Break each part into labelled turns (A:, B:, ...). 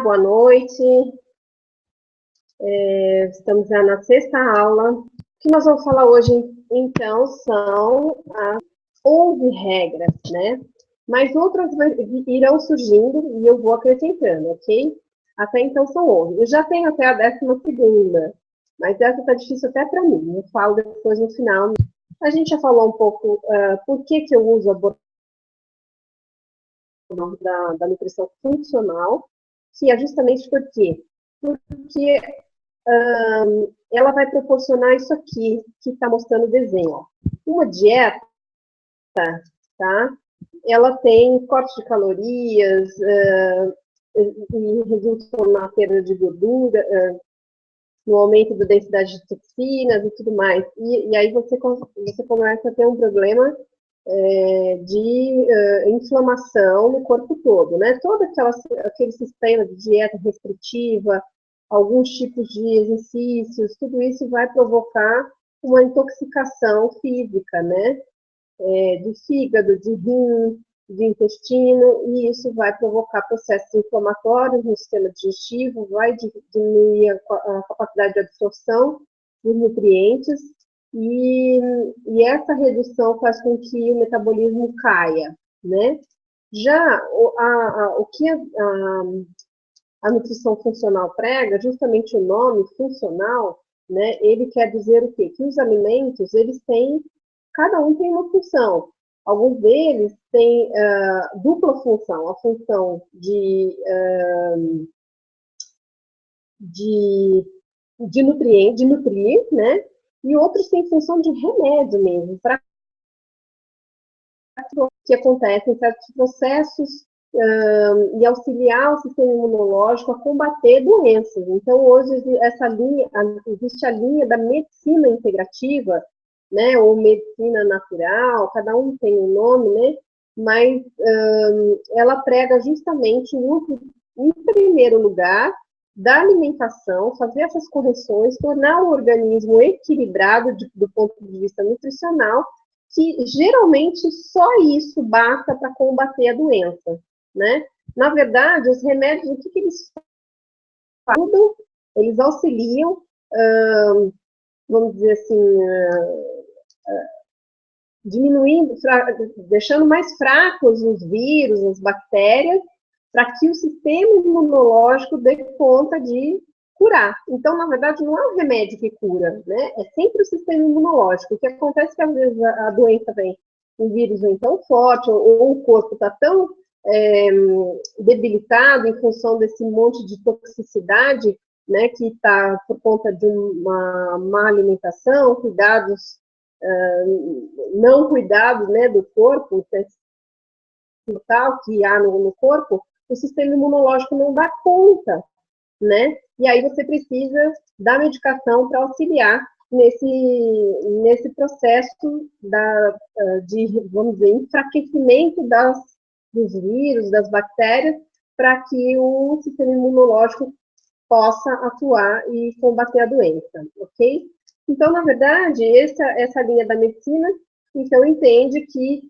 A: Boa noite. Estamos já na sexta aula. O que nós vamos falar hoje, então, são as 11 regras, né? Mas outras irão surgindo e eu vou acrescentando, ok? Até então são 11. Eu já tenho até a 12ª, mas essa está difícil até para mim. Eu falo depois no final. A gente já falou um pouco por que eu uso a da nutrição funcional, que é justamente porque ela vai proporcionar isso aqui, que está mostrando o desenho. Ó. Uma dieta, tá? Ela tem corte de calorias, e redução na perda de gordura, no aumento da densidade de toxinas e tudo mais. E aí você começa a ter um problema de inflamação no corpo todo, né? Todo aquele sistema de dieta restritiva, alguns tipos de exercícios, tudo isso vai provocar uma intoxicação física, né? De fígado, de rim, de intestino, e isso vai provocar processos inflamatórios no sistema digestivo, vai diminuir a capacidade de absorção dos nutrientes, e essa redução faz com que o metabolismo caia, né? Já o que a nutrição funcional prega, justamente o nome funcional, né, ele quer dizer o quê? Que os alimentos, cada um tem uma função. Alguns deles têm dupla função, a função de nutrir, né? E outros têm função de remédio mesmo, para que acontecem em certos processos e auxiliar o sistema imunológico a combater doenças. Então, hoje, existe a linha da medicina integrativa, né, ou medicina natural, cada um tem um nome, né, mas ela prega justamente o uso, em primeiro lugar, da alimentação, fazer essas correções, tornar o organismo equilibrado do ponto de vista nutricional, que geralmente só isso basta para combater a doença, né? Na verdade, os remédios, o que eles fazem? Eles auxiliam, vamos dizer assim, diminuindo, deixando mais fracos os vírus, as bactérias, para que o sistema imunológico dê conta de curar. Então, na verdade, não é o remédio que cura, né? É sempre o sistema imunológico. O que acontece é que, às vezes, a doença vem, o vírus vem tão forte, ou o corpo está tão debilitado em função desse monte de toxicidade, né, que está por conta de uma má alimentação, cuidados, não cuidados, né, do corpo, que há no corpo, o sistema imunológico não dá conta, né? E aí você precisa da medicação para auxiliar nesse processo de, vamos dizer, enfraquecimento dos vírus, das bactérias, para que o sistema imunológico possa atuar e combater a doença, ok? Então, na verdade, essa linha da medicina, então, entende que,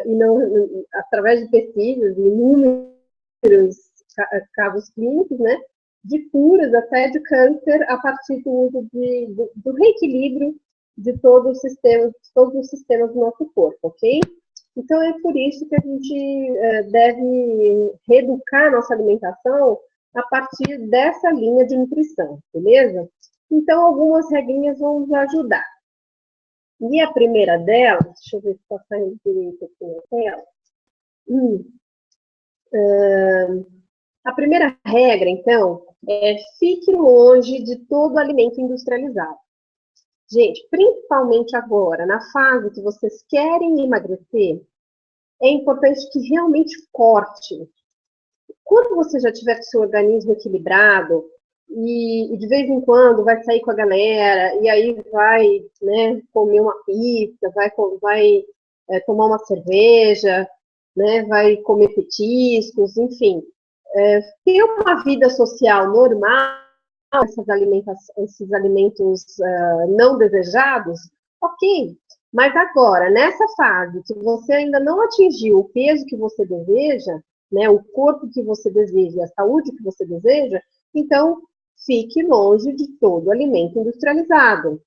A: e não, através de pesquisas, inúmeros casos clínicos, né, de curas até de câncer a partir do uso do reequilíbrio de todos os sistemas do nosso corpo, ok? Então, é por isso que a gente deve reeducar a nossa alimentação a partir dessa linha de nutrição, beleza? Então, algumas regrinhas vão nos ajudar. E a primeira delas, deixa eu ver se está saindo direito aqui na tela. A primeira regra, então, é fique longe de todo alimento industrializado. Gente, principalmente agora, na fase que vocês querem emagrecer, é importante que realmente corte. Quando você já tiver com o seu organismo equilibrado, e de vez em quando vai sair com a galera, e aí vai, né, comer uma pizza, vai tomar uma cerveja, né, vai comer petiscos, enfim. Ter uma vida social normal, esses alimentos não desejados, ok. Mas agora, nessa fase que você ainda não atingiu o peso que você deseja, né, o corpo que você deseja, a saúde que você deseja, então fique longe de todo alimento industrializado,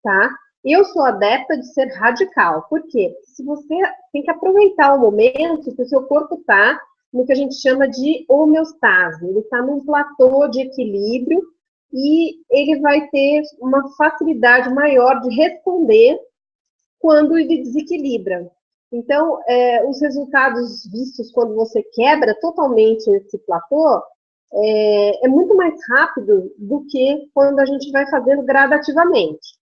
A: tá? Eu sou adepta de ser radical. Por quê? Se você tem que aproveitar o momento que o seu corpo está no que a gente chama de homeostase. Ele está num platô de equilíbrio e ele vai ter uma facilidade maior de responder quando ele desequilibra. Então, os resultados vistos quando você quebra totalmente esse platô é muito mais rápido do que quando a gente vai fazendo gradativamente.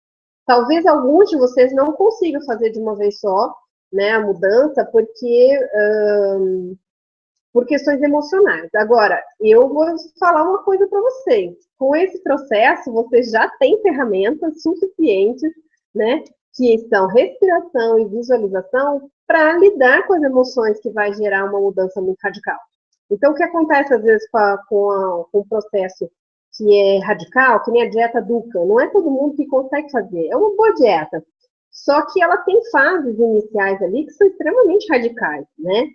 A: Talvez alguns de vocês não consigam fazer de uma vez só, né, a mudança, porque por questões emocionais. Agora, eu vou falar uma coisa para vocês. Com esse processo, vocês já têm ferramentas suficientes, né, que são respiração e visualização, para lidar com as emoções que vai gerar uma mudança muito radical. Então, o que acontece, às vezes, com o processo que é radical, que nem a dieta Duca, não é todo mundo que consegue fazer. É uma boa dieta. Só que ela tem fases iniciais ali que são extremamente radicais, né?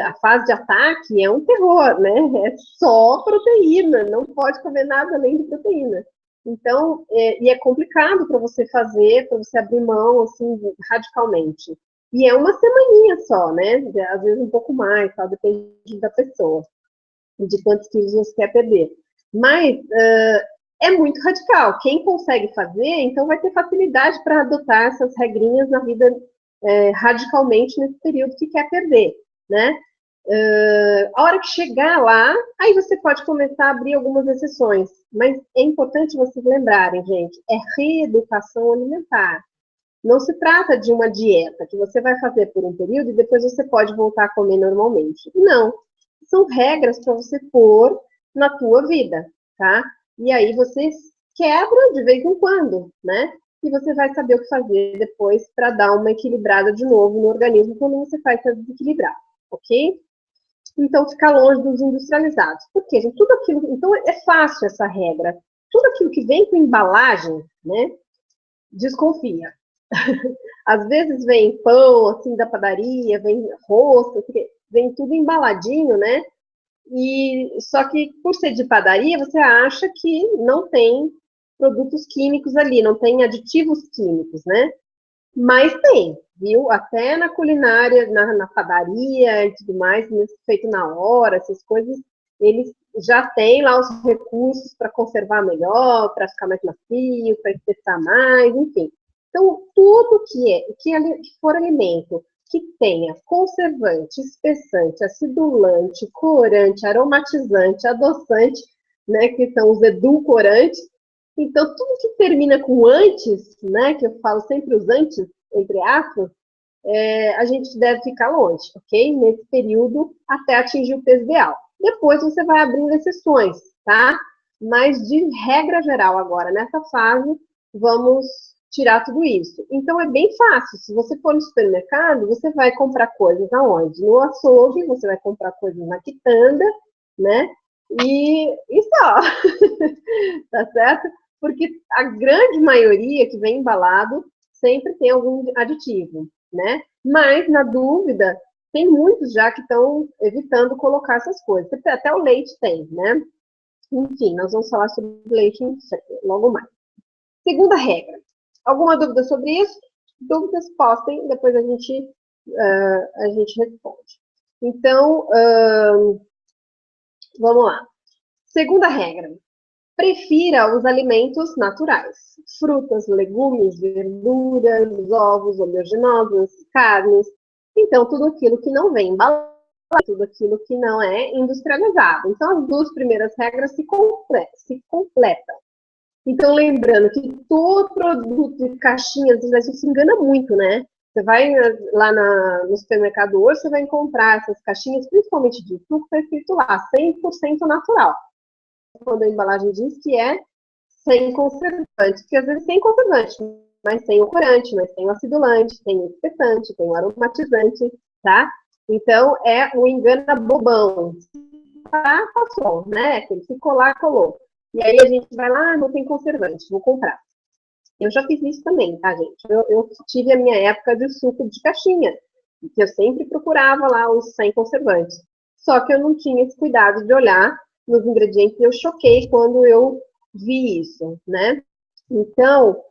A: A fase de ataque é um terror, né? É só proteína, não pode comer nada além de proteína. Então, e é complicado para você fazer, para você abrir mão, assim, radicalmente. E é uma semaninha só, né? Às vezes um pouco mais, tá? Depende da pessoa, de quantos quilos você quer perder. Mas é muito radical. Quem consegue fazer, então vai ter facilidade para adotar essas regrinhas na vida radicalmente nesse período que quer perder, né? A hora que chegar lá, aí você pode começar a abrir algumas exceções. Mas é importante vocês lembrarem, gente, é reeducação alimentar. Não se trata de uma dieta que você vai fazer por um período e depois você pode voltar a comer normalmente. Não. São regras para você pôr na tua vida, tá? E aí você quebra de vez em quando, né? E você vai saber o que fazer depois para dar uma equilibrada de novo no organismo quando você faz essa desequilibrar, ok? Então, ficar longe dos industrializados. Por quê, gente? Tudo aquilo... Então, é fácil essa regra. Tudo aquilo que vem com embalagem, né? Desconfia. Às vezes vem pão, assim, da padaria, vem rosca, vem tudo embaladinho, né? E só que por ser de padaria, você acha que não tem produtos químicos ali, não tem aditivos químicos, né? Mas tem, viu? Até na culinária, na padaria e tudo mais, feito na hora, essas coisas, eles já têm lá os recursos para conservar melhor, para ficar mais macio, para espessar mais, enfim. Então, tudo que for alimento que tenha conservante, espessante, acidulante, corante, aromatizante, adoçante, né, que são os edulcorantes. Então, tudo que termina com antes, né, que eu falo sempre os antes, entre aspas, a gente deve ficar longe, ok? Nesse período, até atingir o peso ideal. Depois você vai abrindo exceções, tá? Mas, de regra geral, agora, nessa fase, vamos tirar tudo isso. Então, é bem fácil. Se você for no supermercado, você vai comprar coisas aonde? No açougue, você vai comprar coisas na quitanda, né? E só. Tá certo? Porque a grande maioria que vem embalado sempre tem algum aditivo, né? Mas, na dúvida, tem muitos já que estão evitando colocar essas coisas. Até o leite tem, né? Enfim, nós vamos falar sobre leite logo mais. Segunda regra. Alguma dúvida sobre isso? Dúvidas, postem, depois a gente responde. Então, vamos lá. Segunda regra. Prefira os alimentos naturais. Frutas, legumes, verduras, ovos, oleaginosas, carnes. Então, tudo aquilo que não vem embalado, tudo aquilo que não é industrializado. Então, as duas primeiras regras se completam. Então, lembrando que todo produto de caixinhas, às vezes, se engana muito, né? Você vai lá no supermercado hoje, você vai encontrar essas caixinhas, principalmente de suco, está escrito lá, 100% natural. Quando a embalagem diz que é sem conservante, porque às vezes tem conservante, mas tem o corante, mas tem o acidulante, tem o espessante, tem o aromatizante, tá? Então, é o engano bobão. Ah, passou, né? Aquele ficou lá, colou. E aí a gente vai lá, não tem conservante, vou comprar. Eu já fiz isso também, tá, gente? Eu tive a minha época de suco de caixinha, que eu sempre procurava lá os sem conservantes. só que eu não tinha esse cuidado de olhar nos ingredientes e eu choquei quando eu vi isso, né? Então,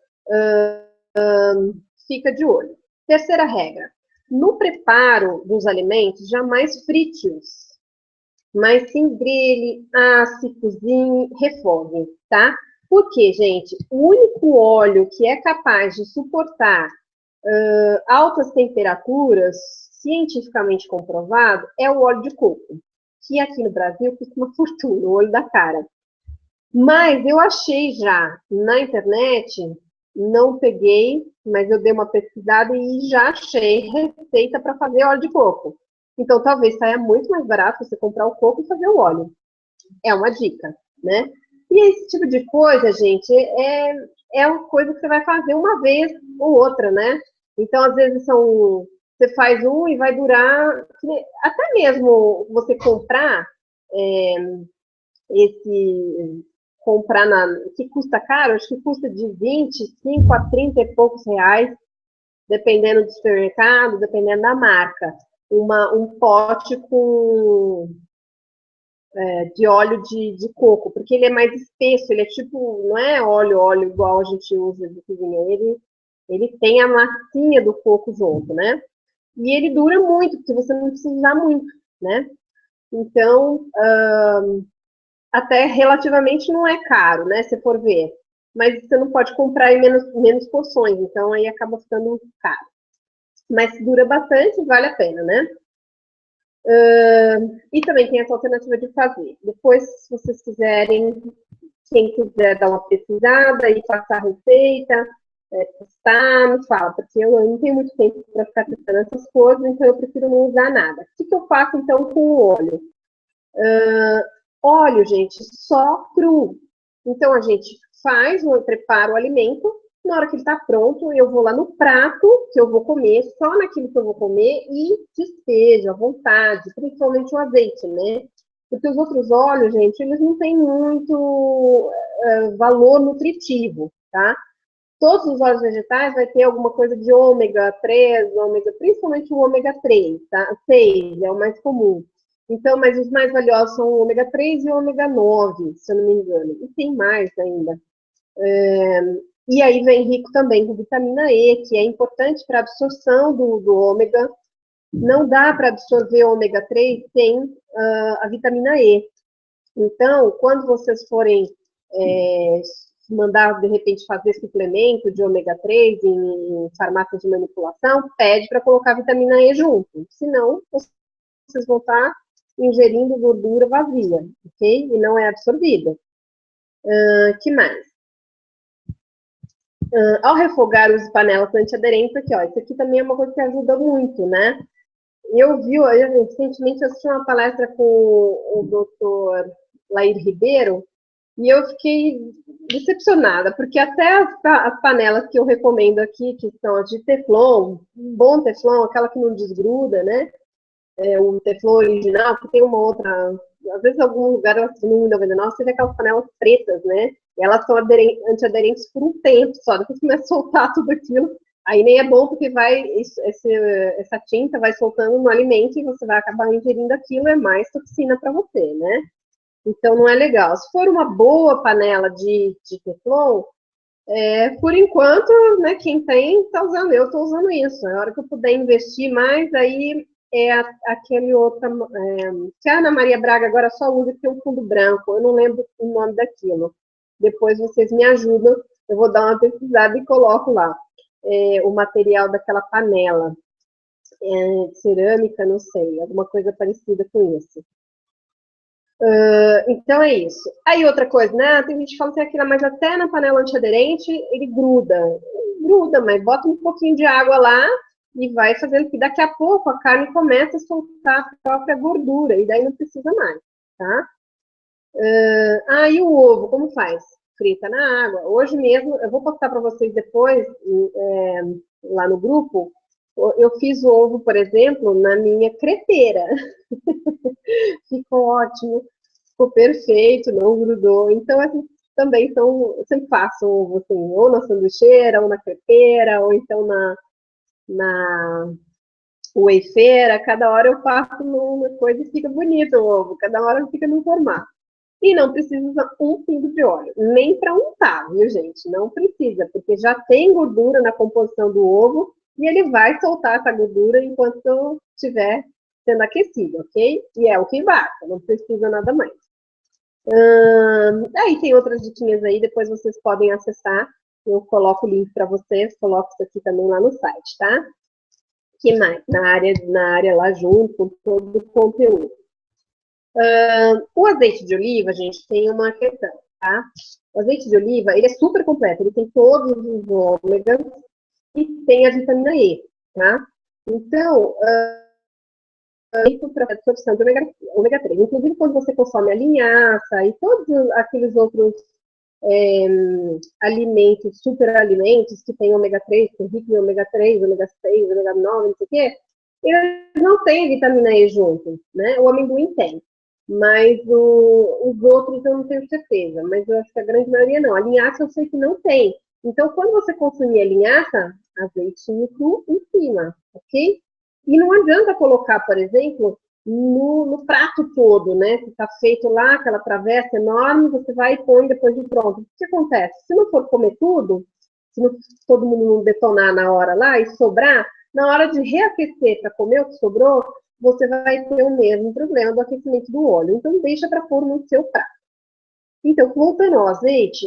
A: fica de olho. Terceira regra. No preparo dos alimentos, jamais frite-os, mas sim grelhe, asse, cozinhe, refogue, tá? Porque, gente, o único óleo que é capaz de suportar altas temperaturas, cientificamente comprovado, é o óleo de coco, que aqui no Brasil custa uma fortuna, o olho da cara. Mas eu achei já na internet, não peguei, mas eu dei uma pesquisada e já achei receita para fazer óleo de coco. Então, talvez saia muito mais barato você comprar o coco e fazer o óleo. É uma dica, né? E esse tipo de coisa, gente, é uma coisa que você vai fazer uma vez ou outra, né? Então, às vezes, você faz um e vai durar. Até mesmo você comprar esse. Comprar que custa caro, acho que custa de 25 a 30 e poucos reais, dependendo do supermercado, dependendo da marca. Um pote de óleo de coco, porque ele é mais espesso, ele é tipo, não é óleo igual a gente usa de cozinha, ele tem a massinha do coco junto, né? E ele dura muito, porque você não precisa usar muito, né? Então, até relativamente não é caro, né? Se for ver. Mas você não pode comprar em menos porções, então aí acaba ficando caro. Mas dura bastante, vale a pena, né? E também tem essa alternativa de fazer. Depois, se vocês quiserem, quem quiser dar uma pesquisada e passar a receita, testar, me fala, porque eu não tenho muito tempo para ficar testando essas coisas, então eu prefiro não usar nada. O que eu faço, então, com o óleo? Óleo, gente, só cru. Então, a gente prepara o alimento, na hora que ele está pronto, eu vou lá no prato que eu vou comer, só naquilo que eu vou comer e despejo à vontade, principalmente o azeite, né? Porque os outros óleos, gente, eles não têm muito valor nutritivo, tá? Todos os óleos vegetais vai ter alguma coisa de ômega 3, principalmente o ômega 3, tá? 6 é o mais comum. Então, mas os mais valiosos são o ômega 3 e o ômega 9, se eu não me engano. E tem mais ainda. E aí vem rico também com vitamina E, que é importante para a absorção do ômega. Não dá para absorver o ômega 3 sem a vitamina E. Então, quando vocês forem mandar, de repente, fazer suplemento de ômega 3 em farmácia de manipulação, pede para colocar vitamina E junto. Senão, vocês vão estar ingerindo gordura vazia, ok? E não é absorvida. Que mais? Ao refogar, use panelas antiaderentes aqui, ó. Isso aqui também é uma coisa que ajuda muito, né? Eu recentemente assisti uma palestra com o doutor Lair Ribeiro e eu fiquei decepcionada, porque até as panelas que eu recomendo aqui, que são as de Teflon, um bom Teflon, aquela que não desgruda, né? O Teflon original, que tem uma outra, às vezes em algum lugar elas no 99, você vê aquelas panelas pretas, né? E elas são antiaderentes por um tempo só, depois começa a soltar tudo aquilo, aí nem é bom porque essa tinta vai soltando no alimento e você vai acabar ingerindo aquilo, é mais toxina para você, né? Então não é legal. Se for uma boa panela de Teflon, por enquanto, né, quem tem está usando, eu estou usando isso. Na hora que eu puder investir mais, aí aquele outro, que a Ana Maria Braga agora só usa, que tem um fundo branco, eu não lembro o nome daquilo. Depois vocês me ajudam, eu vou dar uma pesquisada e coloco lá o material daquela panela, cerâmica, não sei, alguma coisa parecida com isso. Então é isso. Aí outra coisa, né? Tem gente que fala assim, mas até na panela antiaderente ele gruda. Gruda, mas bota um pouquinho de água lá e vai fazendo que daqui a pouco a carne começa a soltar a própria gordura e daí não precisa mais, tá? E o ovo, como faz? Frita na água. Hoje mesmo, eu vou postar para vocês depois, lá no grupo, eu fiz o ovo, por exemplo, na minha crepeira. Ficou ótimo, ficou perfeito, não grudou. Então, também eu sempre faço ovo, assim, ou na sanduicheira, ou na crepeira, ou então na o wayfeira, cada hora eu faço uma coisa e fica bonito o ovo, cada hora fica num formato. E não precisa usar um pingo de óleo, nem para untar, viu, gente? Não precisa, porque já tem gordura na composição do ovo e ele vai soltar essa gordura enquanto estiver sendo aquecido, ok? E é o que basta, não precisa nada mais. Aí tem outras diquinhas aí, depois vocês podem acessar. Eu coloco o link para vocês, coloco isso aqui também lá no site, tá? Que mais? Na área lá junto com todo o conteúdo. O azeite de oliva, gente, tem uma questão, tá? O azeite de oliva, ele é super completo, ele tem todos os ômegas e tem a vitamina E, tá? Então, para a absorção de ômega 3. Inclusive, quando você consome a linhaça e todos aqueles outros alimentos, superalimentos que tem ômega 3, que é rico em ômega 3, ômega 6, ômega 9, não sei o quê, eles não têm vitamina E junto, né? O amendoim tem. Mas os outros eu não tenho certeza, mas eu acho que a grande maioria não. A linhaça eu sei que não tem. Então, quando você consumir a linhaça, azeitinho cru em cima, ok? E não adianta colocar, por exemplo, no prato todo, né? Que está feito lá, aquela travessa enorme, você vai e põe depois de pronto. O que acontece? Se não for comer tudo, se não, todo mundo não detonar na hora lá e sobrar, na hora de reaquecer para comer o que sobrou, você vai ter o mesmo problema do aquecimento do óleo. Então, deixa para pôr no seu prato. Então, voltando ao azeite,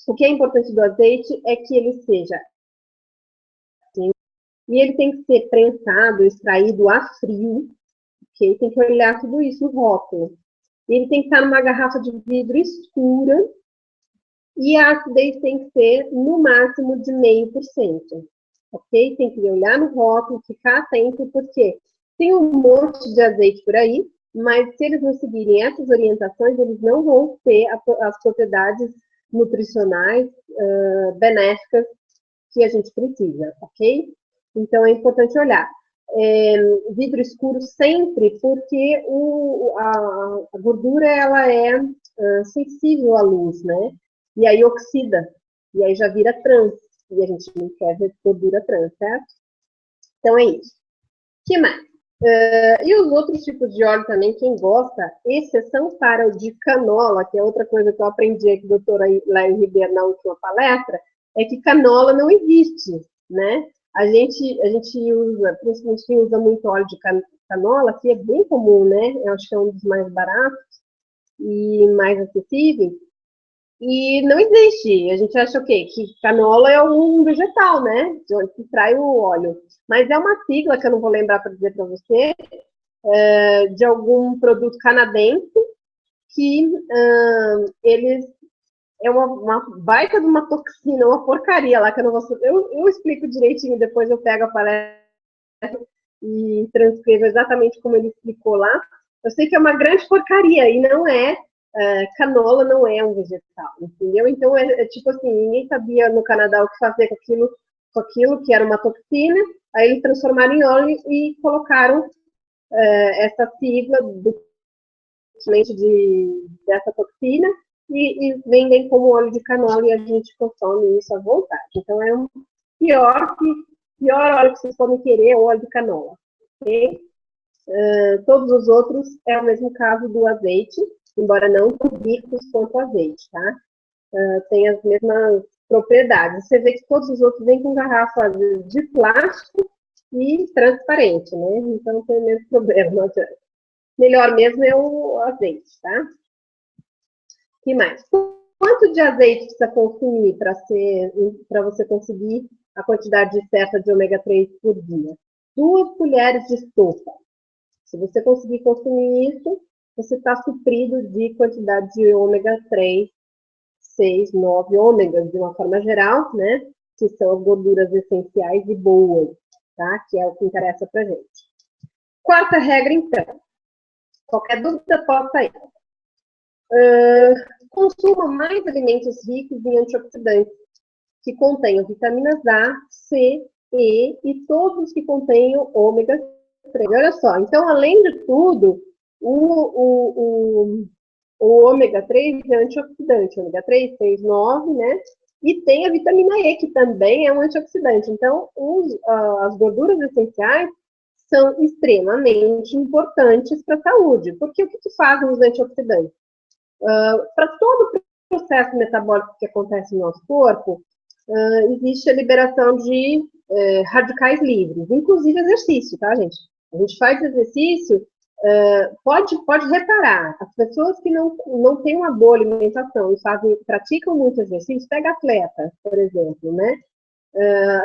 A: o que é importante do azeite é que ele seja e ele tem que ser prensado, extraído a frio, ok? Tem que olhar tudo isso no rótulo. Ele tem que estar numa garrafa de vidro escura e a acidez tem que ser no máximo de 0,5%, ok? Tem que olhar no rótulo, ficar atento, porque tem um monte de azeite por aí, mas se eles não seguirem essas orientações, eles não vão ter as propriedades nutricionais benéficas que a gente precisa, ok? Então, é importante olhar. Vidro escuro sempre, porque a gordura, ela é sensível à luz, né? E aí oxida, e aí já vira trans, e a gente não quer ver gordura trans, certo? Então, é isso. O que mais? E os outros tipos de óleo também, quem gosta, exceção para o de canola, que é outra coisa que eu aprendi aqui, doutora Léo Ribeiro, na última palestra, é que canola não existe, né? A gente usa, principalmente quem usa muito óleo de canola, que é bem comum, né? Eu acho que é um dos mais baratos e mais acessíveis. E não existe. A gente acha o quê? Que canola é um vegetal, né? De onde se extrai o óleo. Mas é uma sigla que eu não vou lembrar para dizer para você, de algum produto canadense que eles é uma baita de uma toxina, uma porcaria lá, que eu não vou... Eu explico direitinho, depois eu pego a palestra e transcrevo exatamente como ele explicou lá. Eu sei que é uma grande porcaria, e não é, canola não é um vegetal, entendeu? Então, é tipo assim, ninguém sabia no Canadá o que fazer com aquilo que era uma toxina, aí eles transformaram em óleo e colocaram essa sigla dessa toxina, e vendem como óleo de canola e a gente consome isso à vontade. Então, é um pior óleo que vocês podem querer é o óleo de canola. Okay? Todos os outros é o mesmo caso do azeite, embora não tão ricos quanto o azeite, tá? Tem as mesmas propriedades. Você vê que todos os outros vêm com garrafas de plástico e transparente, né? Então, tem o mesmo problema, não adianta. Melhor mesmo é o azeite, tá? O que mais? Quanto de azeite precisa consumir para você conseguir a quantidade certa de ômega 3 por dia? 2 colheres de sopa. Se você conseguir consumir isso, você está suprido de quantidade de ômega 3, 6, 9 ômegas, de uma forma geral, né? Que são as gorduras essenciais e boas, tá? Que é o que interessa para gente. Quarta regra, então. Qualquer dúvida, posta aí. Consuma mais alimentos ricos em antioxidantes, que contenham vitaminas A, C, E e todos os que contenham ômega 3. Olha só, então, além de tudo, o ômega 3 é antioxidante, ômega 3, 6, 9, né? E tem a vitamina E, que também é um antioxidante. Então, as gorduras essenciais são extremamente importantes para a saúde. Porque o que fazem os antioxidantes? Para todo o processo metabólico que acontece no nosso corpo, existe a liberação de radicais livres, inclusive exercício, tá, gente? A gente faz exercício, pode reparar, as pessoas que não têm uma boa alimentação e praticam muito exercício, pega atleta, por exemplo, né?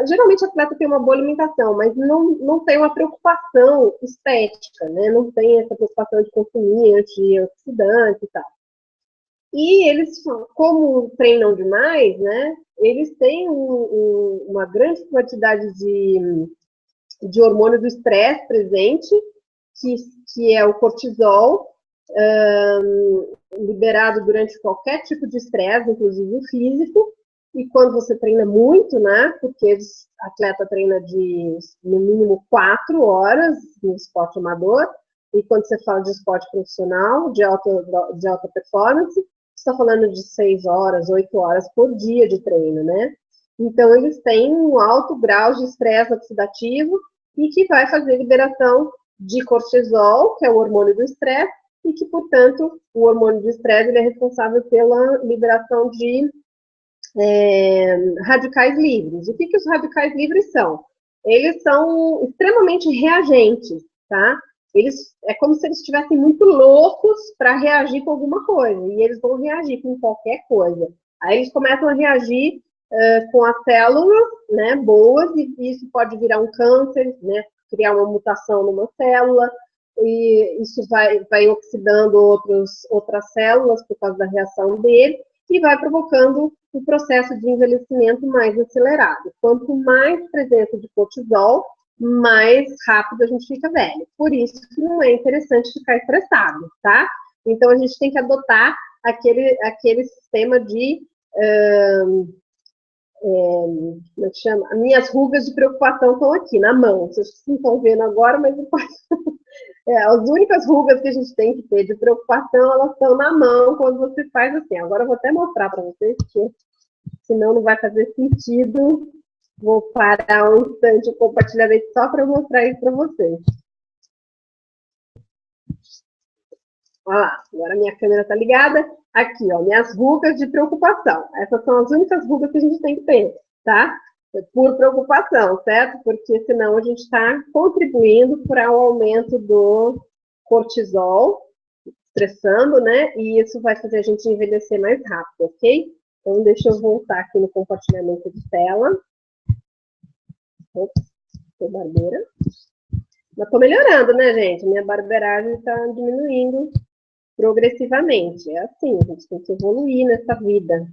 A: Geralmente o atleta tem uma boa alimentação, mas não tem uma preocupação estética, né? Não tem essa preocupação de consumir antioxidantes e tal. E eles, como treinam demais, né? Eles têm uma grande quantidade de hormônio do estresse presente, que é o cortisol, liberado durante qualquer tipo de estresse, inclusive o físico. E quando você treina muito, né? Porque o atleta treina no mínimo 4 horas no esporte amador, e quando você fala de esporte profissional, de alta performance, você está falando de 6 horas, 8 horas por dia de treino, né? Então, eles têm um alto grau de estresse oxidativo e que vai fazer liberação de cortisol, que é o hormônio do estresse, e que, portanto, o hormônio do estresse ele é responsável pela liberação de radicais livres. O que os radicais livres são? Eles são extremamente reagentes, tá? É como se eles estivessem muito loucos para reagir com alguma coisa, e eles vão reagir com qualquer coisa. Aí eles começam a reagir com as células, né, boas, e isso pode virar um câncer, né, criar uma mutação numa célula, e isso vai oxidando outras células por causa da reação dele, e vai provocando um processo de envelhecimento mais acelerado. Quanto mais presença de cortisol, mais rápido a gente fica velho. Por isso que não é interessante ficar estressado, tá? Então, a gente tem que adotar aquele sistema de... como é que chama? As minhas rugas de preocupação estão aqui, na mão. Vocês não estão vendo agora, mas as únicas rugas que a gente tem que ter de preocupação, elas estão na mão quando você faz assim. Agora eu vou até mostrar para vocês, porque senão não vai fazer sentido. Vou parar um instante o compartilhamento só para mostrar isso para vocês. Olha lá, agora minha câmera está ligada. Aqui, ó, minhas rugas de preocupação. Essas são as únicas rugas que a gente tem que ter, tá? Por preocupação, certo? Porque senão a gente está contribuindo para o aumento do cortisol, estressando, né? E isso vai fazer a gente envelhecer mais rápido, ok? Então, deixa eu voltar aqui no compartilhamento de tela. Ops, tô barbeira. Mas tô melhorando, né, gente? Minha barbeiragem está diminuindo progressivamente. É assim, a gente tem que evoluir nessa vida.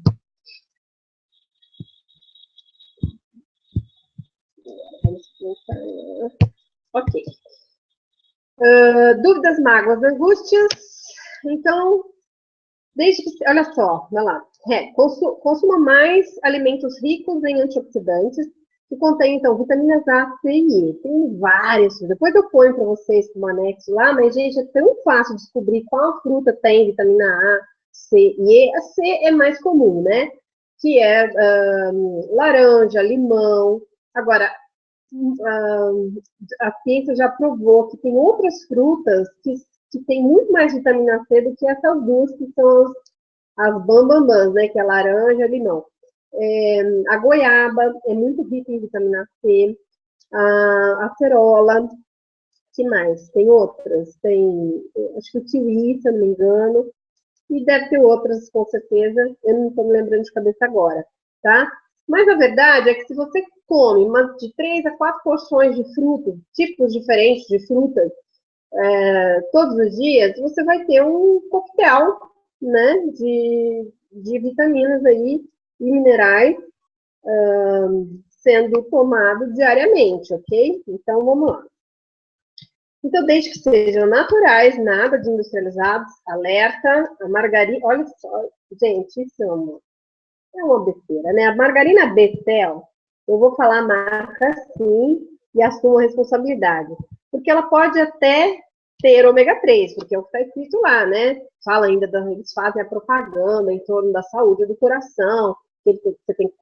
A: Ok. Dúvidas, mágoas, angústias. Então, desde que... Olha só, vai lá. Consuma mais alimentos ricos em antioxidantes, que contém, então, vitaminas A, C e E. Tem várias. Depois eu ponho para vocês como anexo lá, mas, gente, é tão fácil descobrir qual fruta tem vitamina A, C e E. A C é mais comum, né? Que é laranja, limão. Agora, a ciência já provou que tem outras frutas que têm muito mais vitamina C do que essas duas, que são as bambambãs, né? Que é laranja e limão. A goiaba é muito rica em vitamina C, a acerola, que mais? Tem outras, acho que o kiwi, se eu não me engano, e deve ter outras, com certeza, eu não estou me lembrando de cabeça agora, tá? Mas a verdade é que se você come de 3 a 4 porções de frutas, tipos diferentes de frutas, todos os dias, você vai ter um coquetel, né, de vitaminas aí e minerais sendo tomado diariamente, ok? Então, vamos lá. Então, desde que sejam naturais, nada de industrializados, alerta, a margarina, olha só, gente, isso é uma besteira, né? A margarina Becel, eu vou falar a marca sim e assumo a responsabilidade, porque ela pode até ter ômega 3, porque é o que está escrito lá, né? Fala ainda, eles fazem a propaganda em torno da saúde do coração, porque você tem que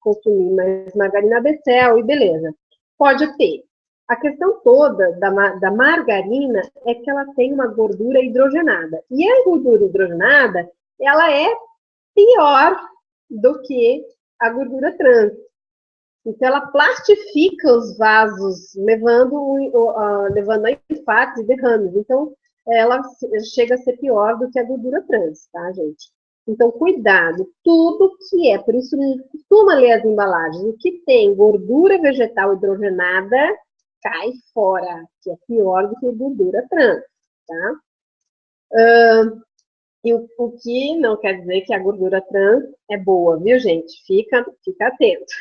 A: consumir mais margarina Becel e beleza. Pode ter. A questão toda da margarina é que ela tem uma gordura hidrogenada. E a gordura hidrogenada, ela é pior do que a gordura trans. Então, ela plastifica os vasos, levando a infartos e derrames. Então, ela chega a ser pior do que a gordura trans, tá, gente? Então, cuidado. Tudo que é, por isso, costuma ler as embalagens. O que tem gordura vegetal hidrogenada, cai fora, que é pior do que gordura trans, tá? E o que não quer dizer que a gordura trans é boa, viu, gente? Fica atento.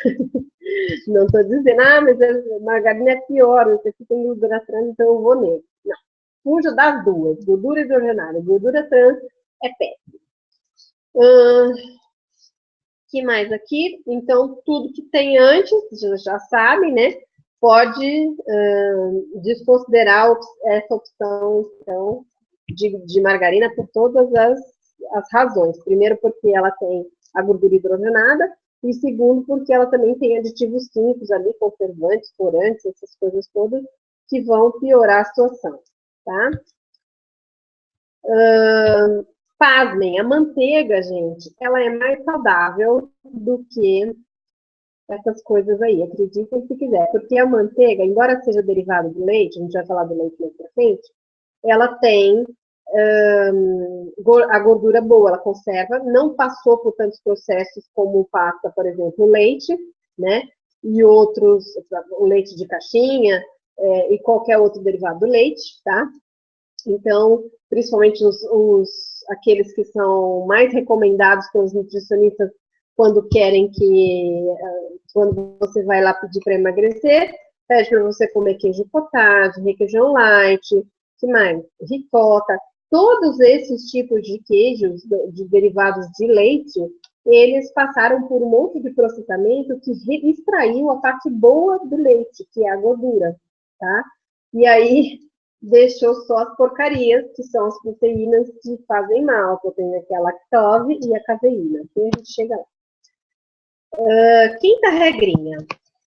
A: Não estou dizendo, mas a margarina é pior, esse aqui tem gordura trans, então eu vou nele. Não. Fuja das duas, gordura hidrogenada e gordura trans é péssimo. Que mais aqui? Então, tudo que tem antes, já sabem, né? Pode desconsiderar essa opção, então, de margarina por todas as razões. Primeiro, porque ela tem a gordura hidrogenada, e segundo, porque ela também tem aditivos químicos ali, conservantes, corantes, essas coisas todas, que vão piorar a situação, tá? Pasmem, a manteiga, gente, ela é mais saudável do que essas coisas aí, acreditem se quiser, porque a manteiga, embora seja derivada do leite, a gente vai falar do leite mais pra frente, ela tem a gordura boa, ela conserva, não passou por tantos processos como passa, por exemplo, o leite, né, e outros, o leite de caixinha, e qualquer outro derivado do leite, tá? Então, principalmente aqueles que são mais recomendados pelos nutricionistas quando querem quando você vai lá pedir para emagrecer, pede para você comer queijo cottage, requeijão light, que mais? Ricota. Todos esses tipos de queijos, de derivados de leite, eles passaram por um monte de processamento que extraiu a parte boa do leite, que é a gordura, tá? E aí deixou só as porcarias, que são as proteínas que fazem mal, a proteína que é a lactose e a caseína. Então a gente chega lá. Quinta regrinha.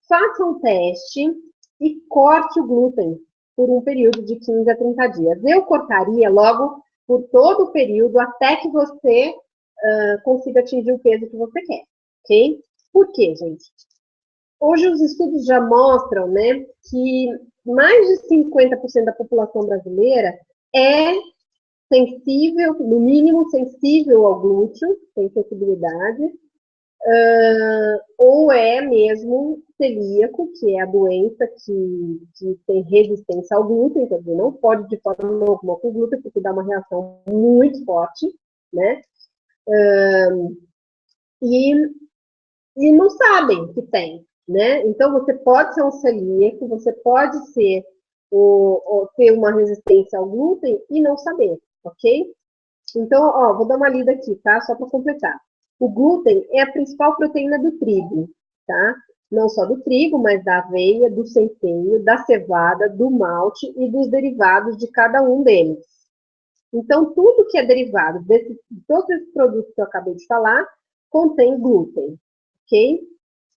A: Faça um teste e corte o glúten por um período de 15 a 30 dias. Eu cortaria logo por todo o período até que você consiga atingir o peso que você quer, ok? Por quê, gente? Hoje os estudos já mostram, né, que mais de 50% da população brasileira é sensível, no mínimo sensível ao glúten, tem sensibilidade, ou é mesmo celíaco, que é a doença que tem resistência ao glúten, quer dizer, não pode de forma alguma com glúten, porque dá uma reação muito forte, né? E não sabem que tem, né? Então, você pode ser um celíaco, você pode ser ter uma resistência ao glúten e não saber, ok? Então, ó, vou dar uma lida aqui, tá? Só para completar. O glúten é a principal proteína do trigo, tá? Não só do trigo, mas da aveia, do centeio, da cevada, do malte e dos derivados de cada um deles. Então, tudo que é derivado de todos esses produtos que eu acabei de falar, contém glúten, ok?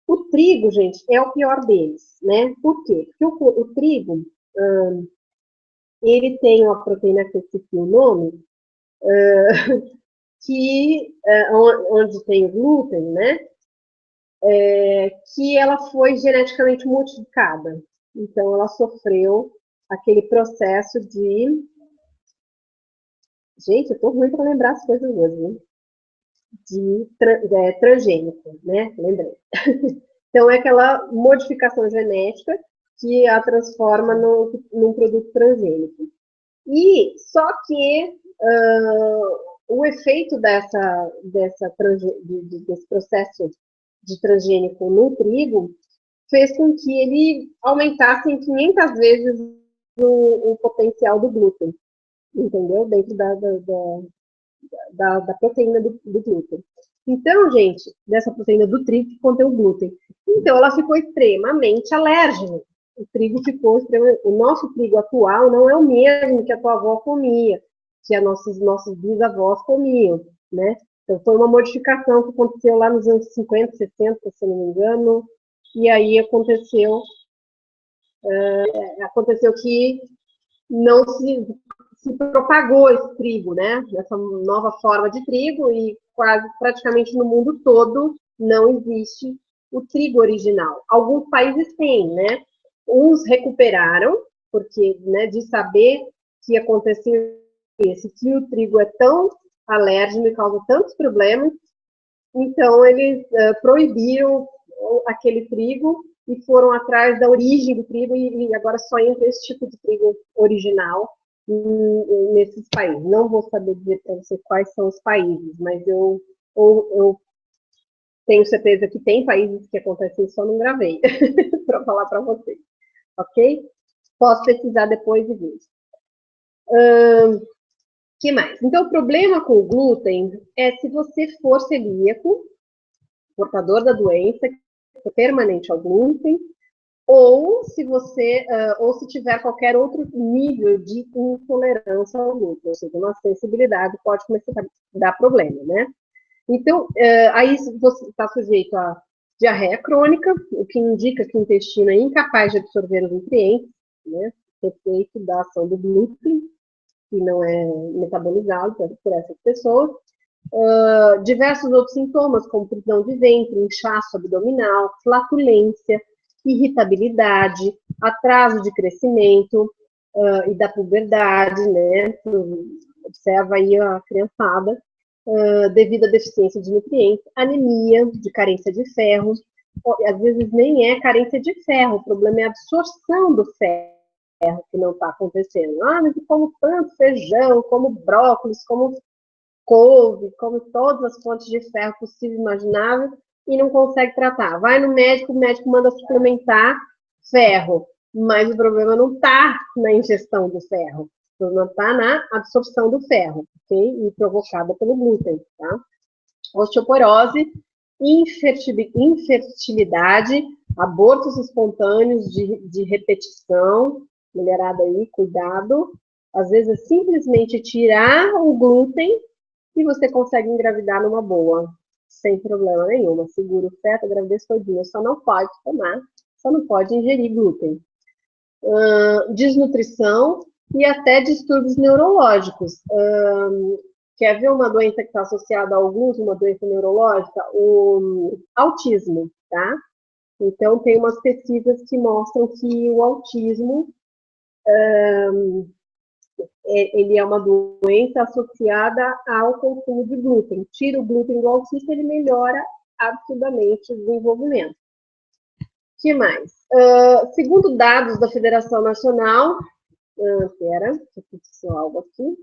A: O trigo, gente, é o pior deles, né? Por quê? Porque o trigo, ele tem uma proteína que eu esqueci o nome, onde tem o glúten, né? Que ela foi geneticamente modificada. Então, ela sofreu aquele processo de... Gente, eu tô ruim para lembrar as coisas mesmo, de transgênico, né? Lembrei. Então, é aquela modificação genética que a transforma num produto transgênico. E só que o efeito desse processo de transgênico no trigo fez com que ele aumentasse em 500 vezes o potencial do glúten, entendeu? Dentro da proteína do glúten. Então, gente, dessa proteína do trigo que contém o glúten. Então, ela ficou extremamente alérgica. O nosso trigo atual não é o mesmo que a tua avó comia, que nossos bisavós comiam, né? Então, foi uma modificação que aconteceu lá nos anos 50, 60, se não me engano, e aí aconteceu que não se propagou esse trigo, né? Essa nova forma de trigo, e quase praticamente no mundo todo não existe o trigo original. Alguns países têm, né? Uns recuperaram, porque, né, de saber que aconteceu isso, que o trigo é tão alérgeno e causa tantos problemas, então eles proibiram aquele trigo e foram atrás da origem do trigo, e agora só entra esse tipo de trigo original nesses países. Não vou saber dizer para você quais são os países, mas eu tenho certeza que tem países que acontecem, só não gravei para falar para vocês, ok? Posso pesquisar depois e ver. Que mais? Então, o problema com o glúten é se você for celíaco, portador da doença, permanente ao glúten, ou se você, ou se tiver qualquer outro nível de intolerância ao glúten, ou seja, uma sensibilidade pode começar a dar problema, né? Então, aí você está sujeito a diarreia crônica, o que indica que o intestino é incapaz de absorver os nutrientes, né? Efeito da ação do glúten, que não é metabolizado por essas pessoas. Diversos outros sintomas, como prisão de ventre, inchaço abdominal, flatulência, irritabilidade, atraso de crescimento e da puberdade, né? Observa aí a criançada, devido à deficiência de nutrientes, anemia, de carência de ferro. Às vezes nem é carência de ferro, o problema é a absorção do ferro que não está acontecendo. Ah, mas eu como tanto feijão, como brócolis, como couve, como todas as fontes de ferro possível e imaginável, e não consegue tratar. Vai no médico, o médico manda suplementar ferro, mas o problema não está na ingestão do ferro, o problema está na absorção do ferro, ok? E provocada pelo glúten, tá? Osteoporose, infertilidade, abortos espontâneos de repetição, mulherada aí, cuidado. Às vezes é simplesmente tirar o glúten e você consegue engravidar numa boa, sem problema nenhum. Segura o feto, a gravidez todinha, só não pode tomar, só não pode ingerir glúten. Desnutrição e até distúrbios neurológicos. Quer ver uma doença que está associada ao glúten, uma doença neurológica? O autismo, tá? Então, tem umas pesquisas que mostram que o autismo ele é uma doença associada ao consumo de glúten. Tira o glúten do autista, ele melhora absurdamente o desenvolvimento. O que mais? Segundo dados da Federação Nacional, algo aqui.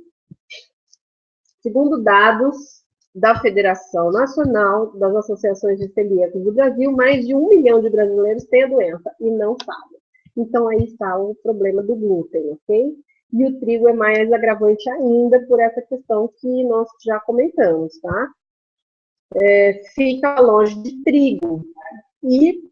A: Segundo dados da Federação Nacional das Associações de Celíacos do Brasil, mais de 1 milhão de brasileiros têm a doença e não sabem. Então, aí está o problema do glúten, ok? E o trigo é mais agravante ainda por essa questão que nós já comentamos, tá? Fica longe de trigo. E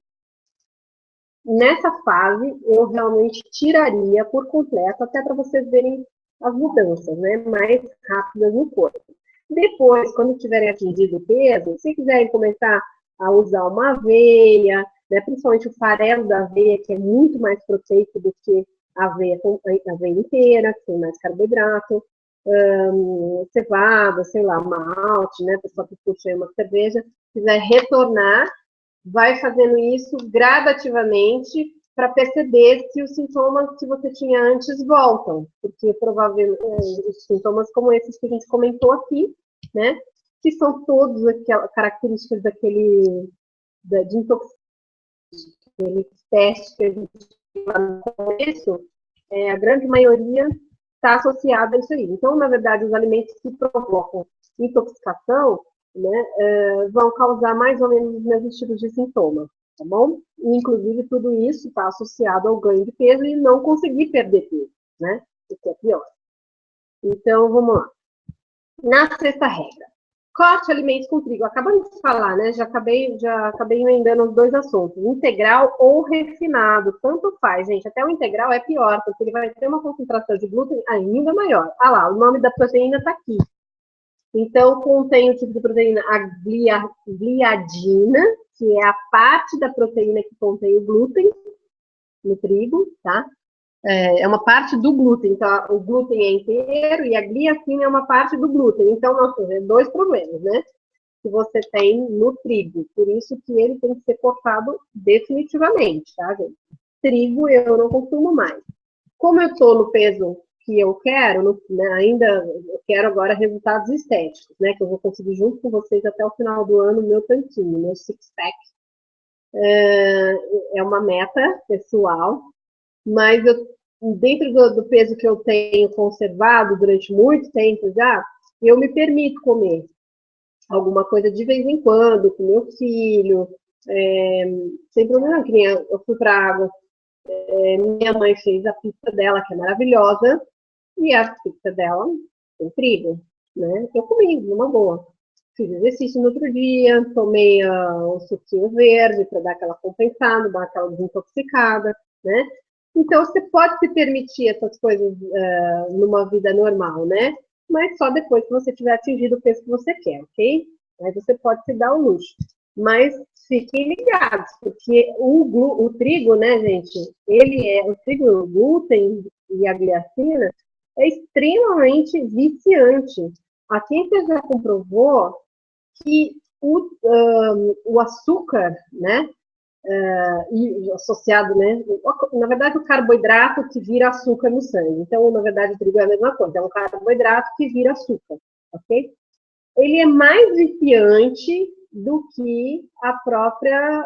A: nessa fase, eu realmente tiraria por completo, até para vocês verem as mudanças, né, mais rápidas no corpo. Depois, quando tiverem atingido o peso, se quiserem começar a usar uma aveia, né, principalmente o farelo da aveia, que é muito mais proteico do que a aveia inteira, que tem mais carboidrato, cevada, sei lá, malte, né, pessoal que curte uma cerveja, quiser retornar, vai fazendo isso gradativamente para perceber se os sintomas que você tinha antes voltam, porque provavelmente os sintomas como esses que a gente comentou aqui, né, que são todos aquelas características de intoxicação, aquele teste que a gente lá no começo, a grande maioria está associada a isso aí. Então, na verdade, os alimentos que provocam intoxicação, né, vão causar mais ou menos os mesmos tipos de sintomas, tá bom? E, inclusive, tudo isso está associado ao ganho de peso e não conseguir perder peso, né? O que é pior. Então, vamos lá. Na sexta regra, corte alimentos com trigo. Acabamos de falar, né? Já acabei emendando os dois assuntos. Integral ou refinado, tanto faz, gente. Até o integral é pior, porque ele vai ter uma concentração de glúten ainda maior. Ah lá, o nome da proteína está aqui. Então, contém o tipo de proteína, a gliadina, que é a parte da proteína que contém o glúten no trigo, tá? É uma parte do glúten, então o glúten é inteiro e a gliacina é uma parte do glúten. Então, nós temos dois problemas, né? Que você tem no trigo. Por isso que ele tem que ser cortado definitivamente, tá, gente? Trigo eu não consumo mais. Como eu estou no peso que eu quero, né, ainda eu quero agora resultados estéticos, né? Que eu vou conseguir junto com vocês até o final do ano meu tanquinho, meu six-pack. É uma meta pessoal, mas dentro do peso que eu tenho conservado durante muito tempo já, eu me permito comer alguma coisa de vez em quando com meu filho, sem problema, que nem eu fui para a água, minha mãe fez a pizza dela, que é maravilhosa, e a pizza dela tem trigo, né? Eu comi, numa boa. Fiz exercício no outro dia, tomei um suquinho verde para dar aquela compensada, dar aquela desintoxicada, né? Então, você pode se permitir essas coisas numa vida normal, né? Mas só depois que você tiver atingido o peso que você quer, ok? Aí você pode se dar o luxo. Mas fiquem ligados, porque o trigo, né, gente? O trigo, o glúten e a gliacina é extremamente viciante. A ciência já comprovou que o açúcar, né? E associado, né? Na verdade, o carboidrato que vira açúcar no sangue. Então, na verdade, o trigo é a mesma coisa, é um carboidrato que vira açúcar, ok? Ele é mais viciante do que a própria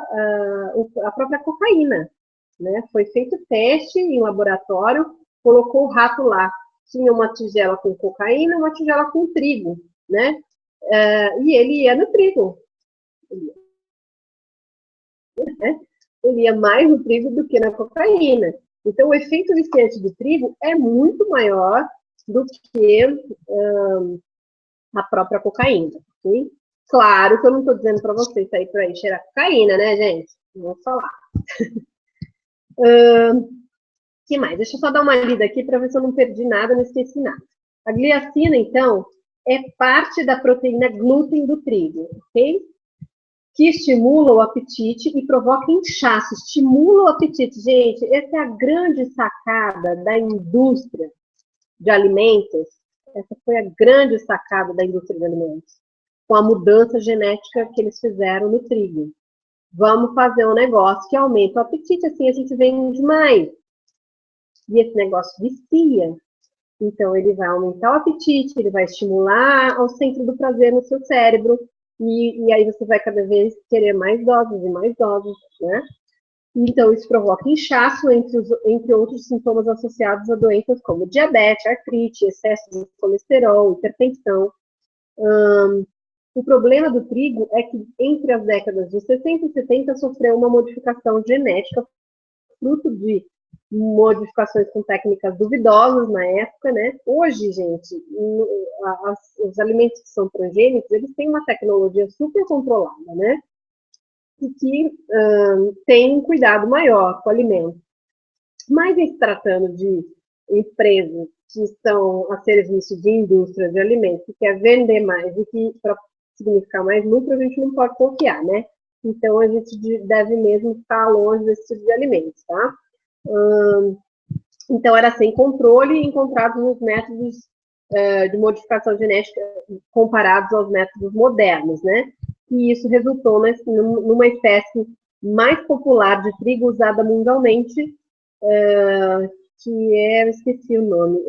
A: cocaína, né? Foi feito teste em laboratório, colocou o rato lá, tinha uma tigela com cocaína, uma tigela com trigo, né? E ele ia no trigo, né? Ele ia mais no trigo do que na cocaína. Então, o efeito viciante do trigo é muito maior do que a própria cocaína, ok? Claro que eu não estou dizendo para vocês sair por aí cheirar cocaína, né, gente? Não vou falar. Que mais? Deixa eu só dar uma lida aqui para ver se eu não perdi nada, não esqueci nada. A gliacina, então, é parte da proteína glúten do trigo, ok? Que estimula o apetite e provoca inchaço, estimula o apetite. Gente, essa é a grande sacada da indústria de alimentos. Essa foi a grande sacada da indústria de alimentos, com a mudança genética que eles fizeram no trigo. Vamos fazer um negócio que aumenta o apetite, assim a gente vende mais. E esse negócio vicia. Então, ele vai aumentar o apetite, ele vai estimular o centro do prazer no seu cérebro, e aí você vai cada vez querer mais doses, né? Então, isso provoca inchaço, entre outros sintomas associados a doenças como diabetes, artrite, excesso de colesterol, hipertensão. O problema do trigo é que entre as décadas de 60 e 70 sofreu uma modificação genética, fruto de modificações com técnicas duvidosas na época, né? Hoje, gente, os alimentos que são transgênicos, eles têm uma tecnologia super controlada, né? E que tem um cuidado maior com o alimento. Mas em se tratando de empresas que estão a serviço de indústria de alimentos, que quer vender mais e que para significar mais lucro, a gente não pode confiar, né? Então, a gente deve mesmo ficar longe desse tipo de alimentos, tá? Então, era sem controle encontrados nos métodos de modificação genética comparados aos métodos modernos, né? E isso resultou numa espécie mais popular de trigo usada mundialmente, que é, eu esqueci o nome,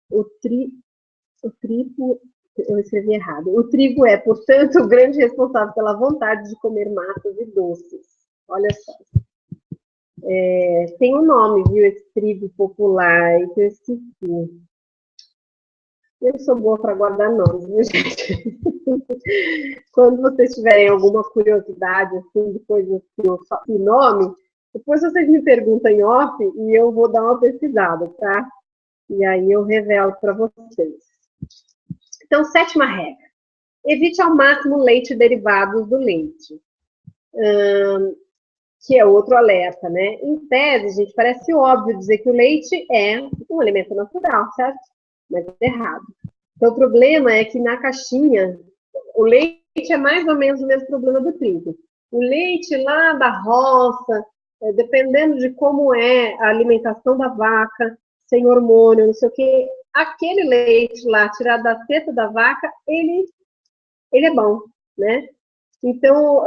A: o trigo, eu escrevi errado. O trigo é, portanto, o grande responsável pela vontade de comer massas e doces. Olha só. Tem um nome, viu, esse trigo popular, que eu esqueci. Eu sou boa para guardar nomes, viu, gente? Quando vocês tiverem alguma curiosidade, assim, de coisas que eu faço nome, depois vocês me perguntam em off e eu vou dar uma pesquisada, tá? E aí eu revelo para vocês. Então, 7ª regra. Evite ao máximo leite e derivados do leite. Que é outro alerta, né? Em tese, gente, parece óbvio dizer que o leite é um alimento natural, certo? Mas é errado. Então, o problema é que na caixinha, o leite é mais ou menos o mesmo problema do trigo. O leite lá da roça, dependendo de como é a alimentação da vaca, sem hormônio, não sei o quê, aquele leite lá, tirado da teta da vaca, ele é bom, né? Então,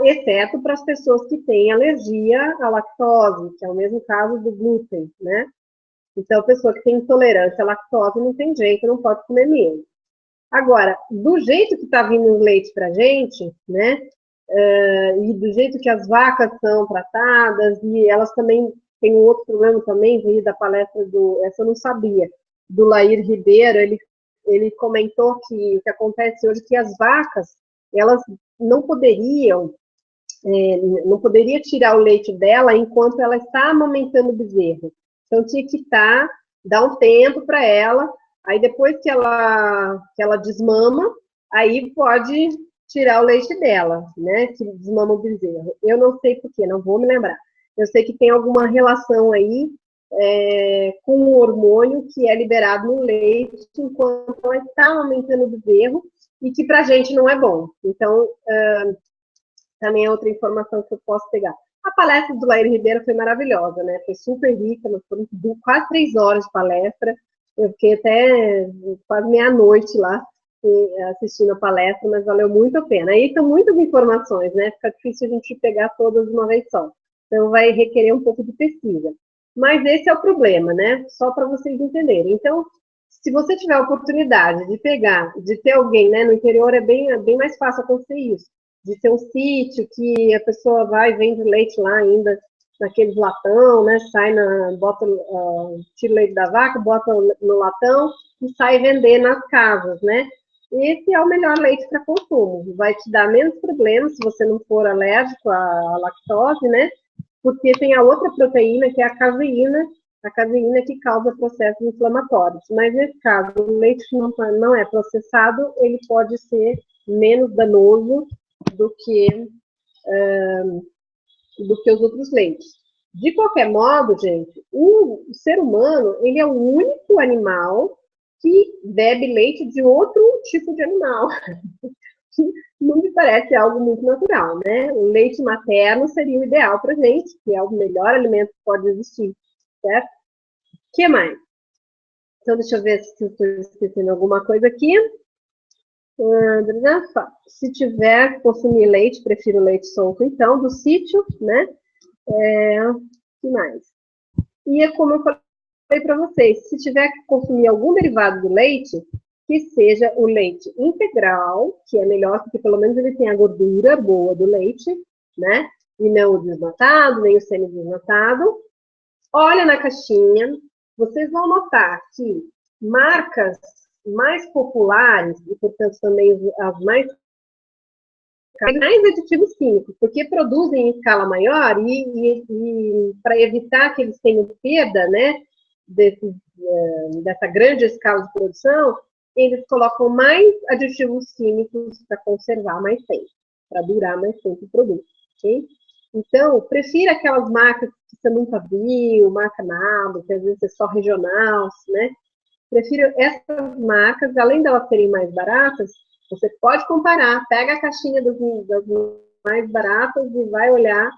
A: exceto para as pessoas que têm alergia à lactose, que é o mesmo caso do glúten, né? Então, a pessoa que tem intolerância à lactose não tem jeito, não pode comer miolo. Agora, do jeito que está vindo o leite para a gente, né? E do jeito que as vacas são tratadas, e elas também têm um outro problema também, vi da palestra essa eu não sabia, do Lair Ribeiro, ele comentou que o que acontece hoje é que as vacas, elas não poderiam, não poderia tirar o leite dela enquanto ela está amamentando o bezerro. Então tinha que dar um tempo para ela, aí depois que ela desmama, aí pode tirar o leite dela, né? Que desmama o bezerro. Eu não sei porquê, não vou me lembrar. Eu sei que tem alguma relação aí com o hormônio que é liberado no leite enquanto ela está amamentando o bezerro e que para a gente não é bom. Então, também é outra informação que eu posso pegar. A palestra do Lair Ribeiro foi maravilhosa, né? Foi super rica, foram quase 3 horas de palestra. Eu fiquei até quase meia-noite lá assistindo a palestra, mas valeu muito a pena. Aí são muitas informações, né? Fica difícil a gente pegar todas de uma vez só. Então vai requerer um pouco de pesquisa. Mas esse é o problema, né? Só para vocês entenderem. Então, se você tiver a oportunidade de pegar, de ter alguém, né? No interior é bem mais fácil acontecer isso de ter um sítio que a pessoa vai e vende leite lá ainda naqueles latão, né? Tira o leite da vaca, bota no latão e sai vender nas casas, né? Esse é o melhor leite para consumo. Vai te dar menos problemas se você não for alérgico à lactose, né? Porque tem a outra proteína, que é a caseína que causa processos inflamatórios. Mas nesse caso, o leite que não é processado, ele pode ser menos danoso do que os outros leites. De qualquer modo, gente, o ser humano, ele é o único animal que bebe leite de outro tipo de animal. Não me parece algo muito natural, né? O leite materno seria o ideal para gente, que é o melhor alimento que pode existir, certo? O que mais? Então, deixa eu ver se estou esquecendo alguma coisa aqui. Se tiver consumir leite, prefiro leite solto, então, do sítio, né? Que mais? E é como eu falei para vocês, se tiver que consumir algum derivado do leite, que seja o leite integral, que é melhor, porque pelo menos ele tem a gordura boa do leite, né? E não o desnatado, nem o semi-desnatado. Olha na caixinha, vocês vão notar que marcas mais populares, e portanto também as mais aditivos químicos, porque produzem em escala maior e para evitar que eles tenham perda, né, dessa grande escala de produção, eles colocam mais aditivos químicos para conservar mais tempo, para durar mais tempo o produto, ok? Então, prefira aquelas marcas que você nunca viu, marca nada, que às vezes é só regional, né? Prefiro essas marcas, além de elas serem mais baratas, você pode comparar, pega a caixinha das mais baratas e vai olhar,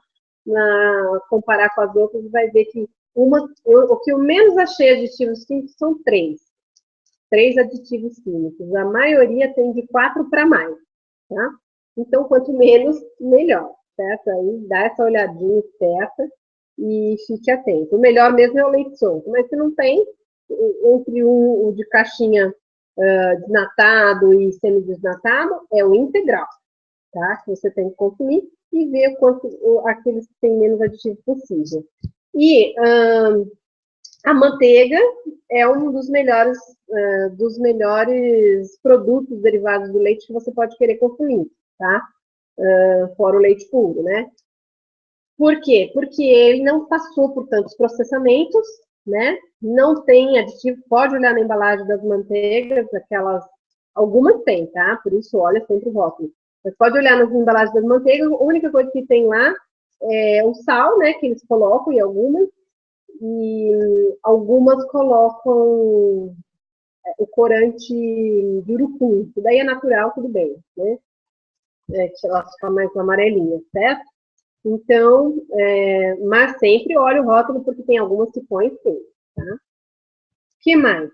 A: comparar com as outras e vai ver que o que eu menos achei aditivos químicos são três aditivos químicos. A maioria tem de 4 para mais, tá? Então, quanto menos, melhor, certo? Aí dá essa olhadinha esperta e fique atento. O melhor mesmo é o leite solto, mas se não tem, entre o de caixinha desnatado e semi-desnatado, é o integral, tá? Que você tem que consumir e ver aqueles que têm menos aditivo possível. E a manteiga é um dos melhores produtos derivados do leite que você pode querer consumir, tá? Fora o leite puro, né? Por quê? Porque ele não passou por tantos processamentos, né? Não tem aditivo, pode olhar na embalagem das manteigas, algumas tem, tá? Por isso, olha sempre o rótulo. Mas pode olhar nas embalagens das manteigas, a única coisa que tem lá é o sal, né? Que eles colocam em algumas, e algumas colocam o corante de urucum, que daí é natural, tudo bem, né? Que ela fica mais amarelinha, certo? Então, mas sempre olha o rótulo, porque tem algumas que põem sim, tá? O que mais?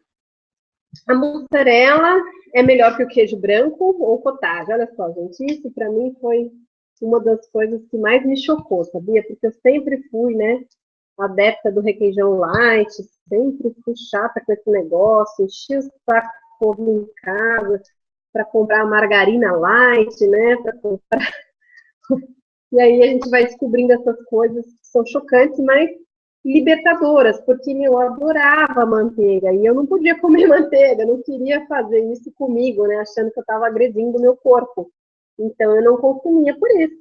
A: A mussarela é melhor que o queijo branco ou cottage? Olha só, gente, isso para mim foi uma das coisas que mais me chocou, sabia? Porque eu sempre fui, né, adepta do requeijão light, sempre fui chata com esse negócio, enchi o saco em casa para comprar margarina light, né, para comprar. E aí a gente vai descobrindo essas coisas que são chocantes, mas libertadoras, porque eu adorava manteiga e eu não podia comer manteiga, eu não queria fazer isso comigo, né, achando que eu estava agredindo o meu corpo. Então eu não consumia por isso.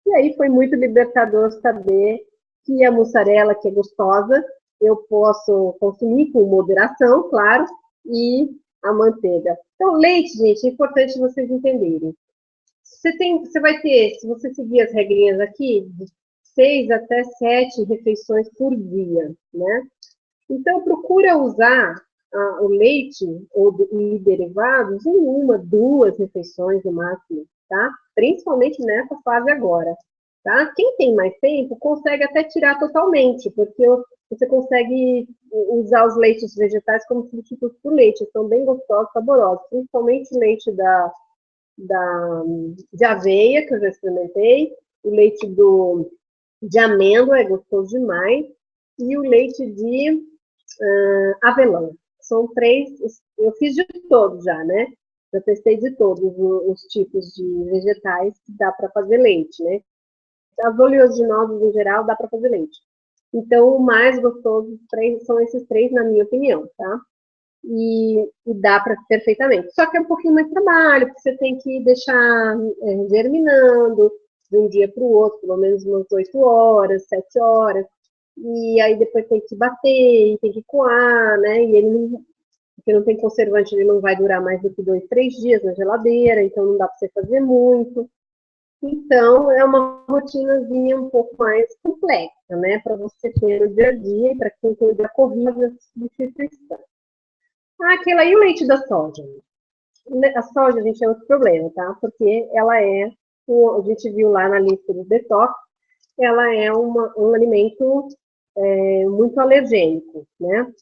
A: E aí foi muito libertador saber que a mussarela, que é gostosa, eu posso consumir com moderação, claro, e a manteiga. Então, leite, gente, é importante vocês entenderem. Você vai ter, se você seguir as regrinhas aqui, de 6 até 7 refeições por dia, né? Então, procura usar o leite e derivados em uma, duas refeições no máximo, tá? Principalmente nessa fase agora, tá? Quem tem mais tempo consegue até tirar totalmente, porque você consegue usar os leites vegetais como substituto por leite, são bem gostosos, saborosos, principalmente leite de aveia, que eu já experimentei, o leite de amêndoa é gostoso demais, e o leite de avelã. São três, eu fiz de todos já, né? Eu testei de todos os tipos de vegetais que dá para fazer leite, né? As oleaginosas em geral dá para fazer leite. Então, o mais gostoso são esses três, na minha opinião, tá? E dá para perfeitamente. Só que é um pouquinho mais trabalho, porque você tem que deixar germinando de um dia para o outro, pelo menos umas 8 horas, 7 horas. E aí depois tem que bater, tem que coar, né? E ele não, porque não tem conservante, ele não vai durar mais do que 2, 3 dias na geladeira, então não dá para você fazer muito. Então, é uma rotinazinha um pouco mais complexa, né? Para você ter no dia a dia, para quem tem da corrida de substituição. Aquela e o leite da soja? A soja, gente, é outro problema, tá? Porque ela a gente viu lá na lista do detox, ela é um alimento muito alergênico, né?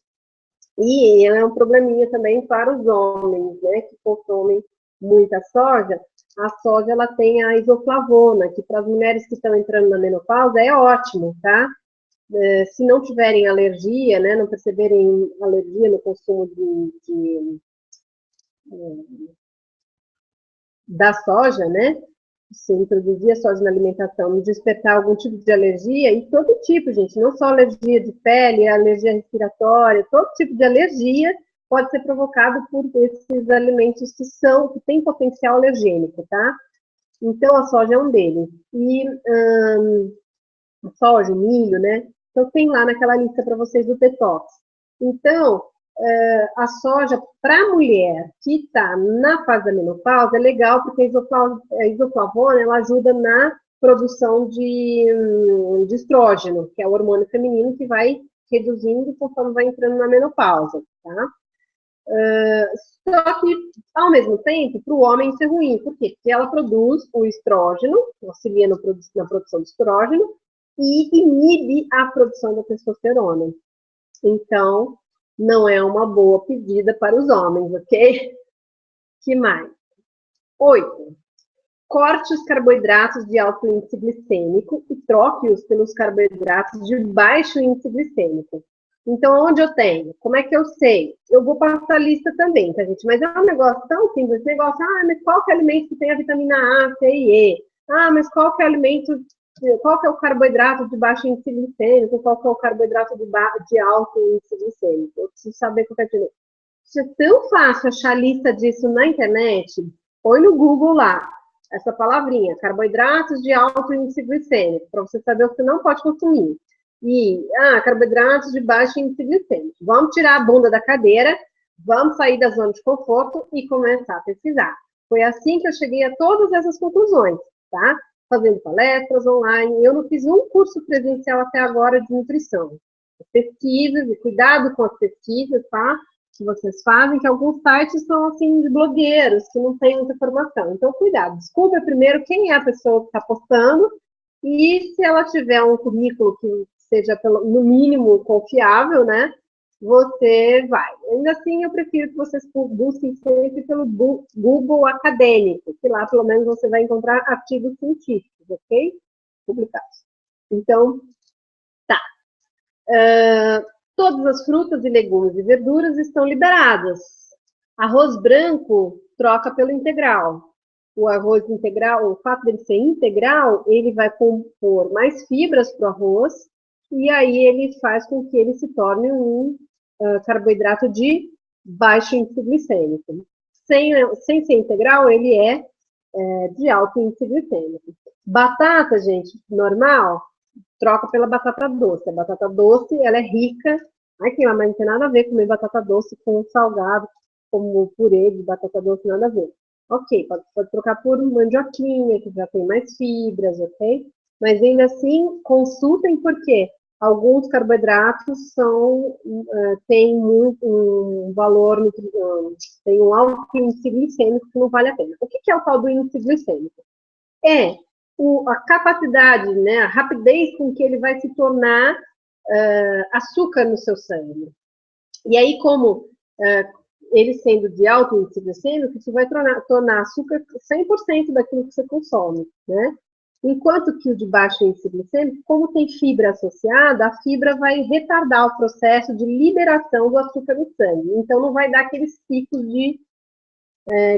A: E ela é um probleminha também para os homens, né, que consomem muita soja. A soja, ela tem a isoflavona, que para as mulheres que estão entrando na menopausa é ótimo, tá? Se não tiverem alergia, né, não perceberem alergia no consumo da soja, né, se introduzir a soja na alimentação, me despertar algum tipo de alergia, e todo tipo, gente, não só alergia de pele, alergia respiratória, todo tipo de alergia pode ser provocado por esses alimentos que têm potencial alergênico, tá? Então, a soja é um deles. E a soja, o milho, né? Então, tem lá naquela lista para vocês do detox. Então, a soja, para a mulher que está na fase da menopausa, é legal, porque a isoflavona ela ajuda na produção de estrógeno, que é o hormônio feminino que vai reduzindo conforme vai entrando na menopausa, tá? Só que, ao mesmo tempo, para o homem isso é ruim. Por quê? Porque ela produz o estrógeno, auxilia na produção de estrógeno, e inibe a produção da testosterona. Então, não é uma boa pedida para os homens, ok? Que mais? 8. Corte os carboidratos de alto índice glicêmico e troque-os pelos carboidratos de baixo índice glicêmico. Então, onde eu tenho? Como é que eu sei? Eu vou passar a lista também, tá, gente? Mas é um negócio tão simples, esse negócio, mas qual que é o alimento que tem a vitamina A, C e E? Mas qual que é o alimento, qual que é o carboidrato de baixo índice glicêmico, qual que é o carboidrato de alto índice glicêmico? Eu preciso saber qual que é o alimento. Isso é tão fácil achar lista disso na internet, põe no Google lá, essa palavrinha, carboidratos de alto índice glicêmico, para você saber o que não pode consumir. E, carboidratos de baixo índice glicêmico. Vamos tirar a bunda da cadeira, vamos sair da zona de conforto e começar a pesquisar. Foi assim que eu cheguei a todas essas conclusões, tá? Fazendo palestras online. Eu não fiz um curso presencial até agora de nutrição. Pesquisas, e cuidado com as pesquisas, tá? que vocês fazem, que alguns sites são, assim, de blogueiros, que não têm muita informação. Então, cuidado. Descubra primeiro quem é a pessoa que está postando e se ela tiver um currículo que seja, no mínimo, confiável, né? Você vai. Ainda assim, eu prefiro que vocês busquem sempre pelo Google Acadêmico, que lá, pelo menos, você vai encontrar artigos científicos, ok? Publicados. Então, tá. Todas as frutas e legumes e verduras estão liberadas. Arroz branco, troca pelo integral. O arroz integral, o fato dele ser integral, ele vai compor mais fibras para o arroz, e aí ele faz com que ele se torne um carboidrato de baixo índice glicêmico. Sem ser integral, ele é de alto índice glicêmico. Batata, gente, normal, troca pela batata doce. A batata doce, ela é rica. Aqui, mas não tem nada a ver comer batata doce com salgado, como purê de batata doce, nada a ver. Ok, pode trocar por mandioquinha, que já tem mais fibras, ok? Mas ainda assim, consultem porque alguns carboidratos têm um valor, tem um alto índice glicêmico que não vale a pena. O que é o tal do índice glicêmico? É a capacidade, né, a rapidez com que ele vai se tornar açúcar no seu sangue. E aí, como ele sendo de alto índice glicêmico, isso vai tornar açúcar 100% daquilo que você consome, né? Enquanto que o de baixo índice glicêmico, como tem fibra associada, a fibra vai retardar o processo de liberação do açúcar no sangue. Então, não vai dar aqueles picos de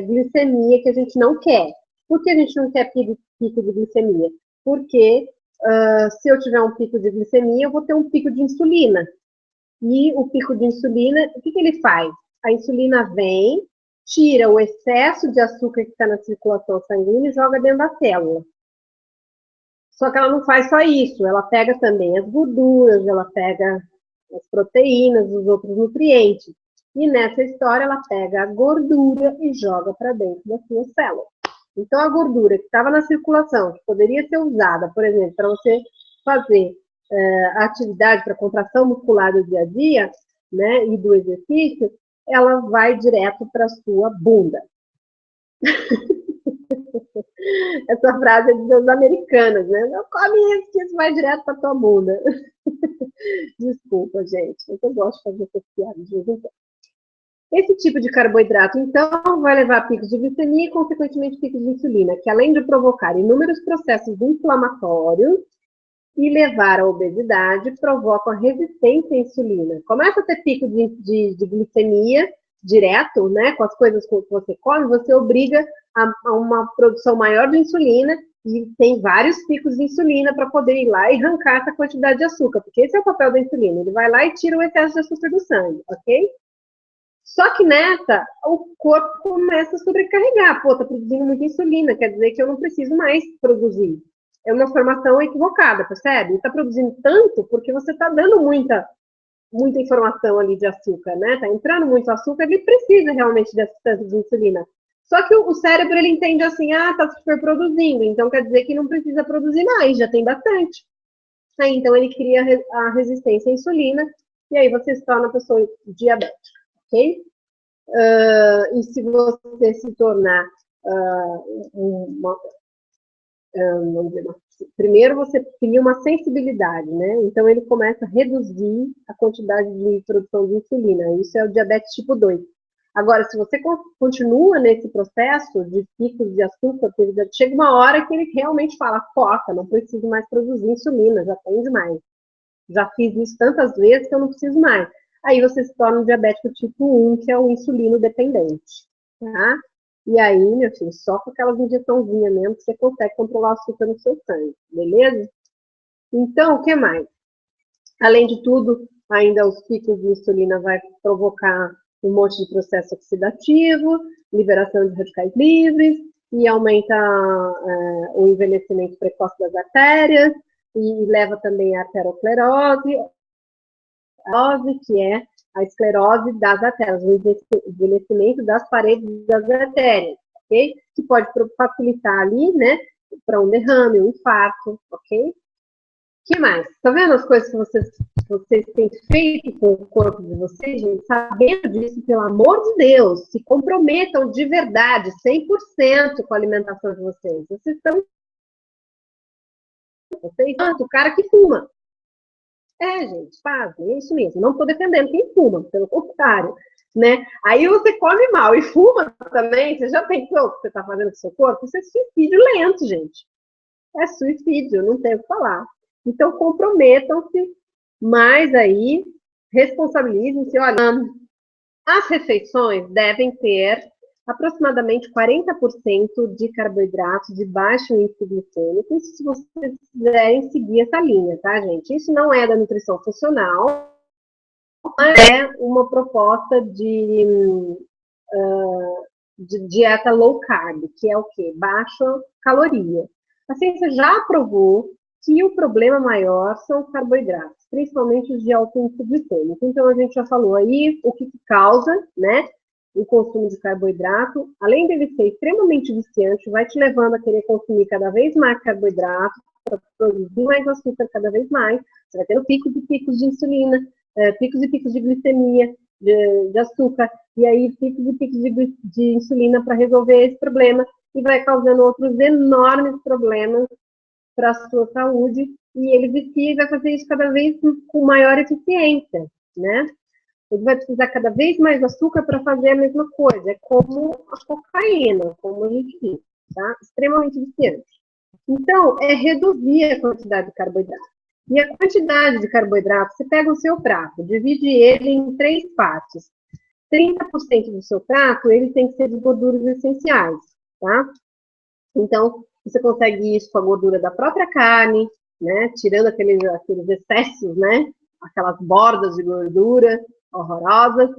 A: glicemia que a gente não quer. Por que a gente não quer pico de glicemia? Porque se eu tiver um pico de glicemia, eu vou ter um pico de insulina. E o pico de insulina, o que ele faz? A insulina vem, tira o excesso de açúcar que está na circulação sanguínea e joga dentro da célula. Só que ela não faz só isso, ela pega também as gorduras, ela pega as proteínas, os outros nutrientes. E nessa história, ela pega a gordura e joga para dentro da sua célula. Então, a gordura que estava na circulação, que poderia ser usada, por exemplo, para você fazer a atividade para contração muscular do dia a dia, né, e do exercício, ela vai direto para a sua bunda. Essa frase é dos americanos, né? Não come isso, que isso vai direto para a tua bunda. Desculpa, gente. Eu gosto de fazer essas piadas de vez em quando. Esse tipo de carboidrato, então, vai levar a picos de glicemia e, consequentemente, picos de insulina, que além de provocar inúmeros processos inflamatórios e levar à obesidade, provocam a resistência à insulina. Começa a ter pico de glicemia direto, né, com as coisas que você come, você obriga a uma produção maior de insulina e tem vários picos de insulina para poder ir lá e arrancar essa quantidade de açúcar, porque esse é o papel da insulina, ele vai lá e tira o excesso de açúcar do sangue, ok? Só que nessa, o corpo começa a sobrecarregar. Pô, tá produzindo muita insulina, quer dizer que eu não preciso mais produzir. É uma formação equivocada, percebe? Está produzindo tanto porque você está dando muita informação ali de açúcar, né? Está entrando muito açúcar, ele precisa realmente desse tanto de insulina. Só que o cérebro, ele entende assim, tá super produzindo, então quer dizer que não precisa produzir mais, já tem bastante. Aí, então, ele cria a resistência à insulina, e aí você se torna uma pessoa diabética, ok? E se você se tornar vamos dizer, primeiro você cria uma sensibilidade, né? Então ele começa a reduzir a quantidade de produção de insulina. Isso é o diabetes tipo 2. Agora, se você continua nesse processo de picos de açúcar, chega uma hora que ele realmente fala, foca, não preciso mais produzir insulina, já tem demais. Já fiz isso tantas vezes que eu não preciso mais. Aí você se torna um diabético tipo 1, que é o insulino dependente, tá? E aí, meu filho, só com aquelas injeçãozinhas mesmo que você consegue controlar o açúcar no seu sangue, beleza? Então, o que mais? Além de tudo, ainda os picos de insulina vai provocar um monte de processo oxidativo, liberação de radicais livres, e aumenta o envelhecimento precoce das artérias, e leva também à arteriosclerose, que é a esclerose das artérias, o envelhecimento das paredes das artérias, ok? Que pode facilitar ali, né, para um derrame, um infarto, ok? Que mais? Tá vendo as coisas que vocês vocês têm feito com o corpo de vocês, gente, sabendo disso, pelo amor de Deus, se comprometam de verdade, 100% com a alimentação de vocês. Vocês estão... o cara que fuma. Gente, fazem, é isso mesmo. Não estou defendendo quem fuma, pelo contrário, né? Aí você come mal e fuma também, você já pensou o que você está fazendo com o seu corpo? Isso é suicídio lento, gente. É suicídio, não tem o que falar. Então, comprometam-se, mas aí, responsabilizem-se. Olha, as refeições devem ter aproximadamente 40% de carboidratos de baixo índice glicêmico, se vocês quiserem seguir essa linha, tá, gente? Isso não é da nutrição funcional, mas é uma proposta de dieta low carb, que é o quê? Baixa caloria. A ciência já provou que o problema maior são os carboidratos, principalmente os de alto índice glicêmico. Então, a gente já falou aí o que causa, né, o consumo de carboidrato. Além dele ser extremamente viciante, vai te levando a querer consumir cada vez mais carboidrato, para produzir mais açúcar cada vez mais. Você vai tendo picos e picos de insulina, picos e picos de glicemia, de açúcar, e aí picos e picos de insulina para resolver esse problema, e vai causando outros enormes problemas para a sua saúde, e ele vicia e vai fazer isso cada vez com maior eficiência, né? Ele vai precisar cada vez mais açúcar para fazer a mesma coisa. É como a cocaína, como a gente diz, tá? Extremamente viciante. Então, é reduzir a quantidade de carboidrato. E a quantidade de carboidrato, você pega o seu prato, divide ele em 3 partes. 30% do seu prato, ele tem que ser de gorduras essenciais, tá? Então, você consegue isso com a gordura da própria carne, né? Tirando aqueles excessos, né? Aquelas bordas de gordura horrorosas.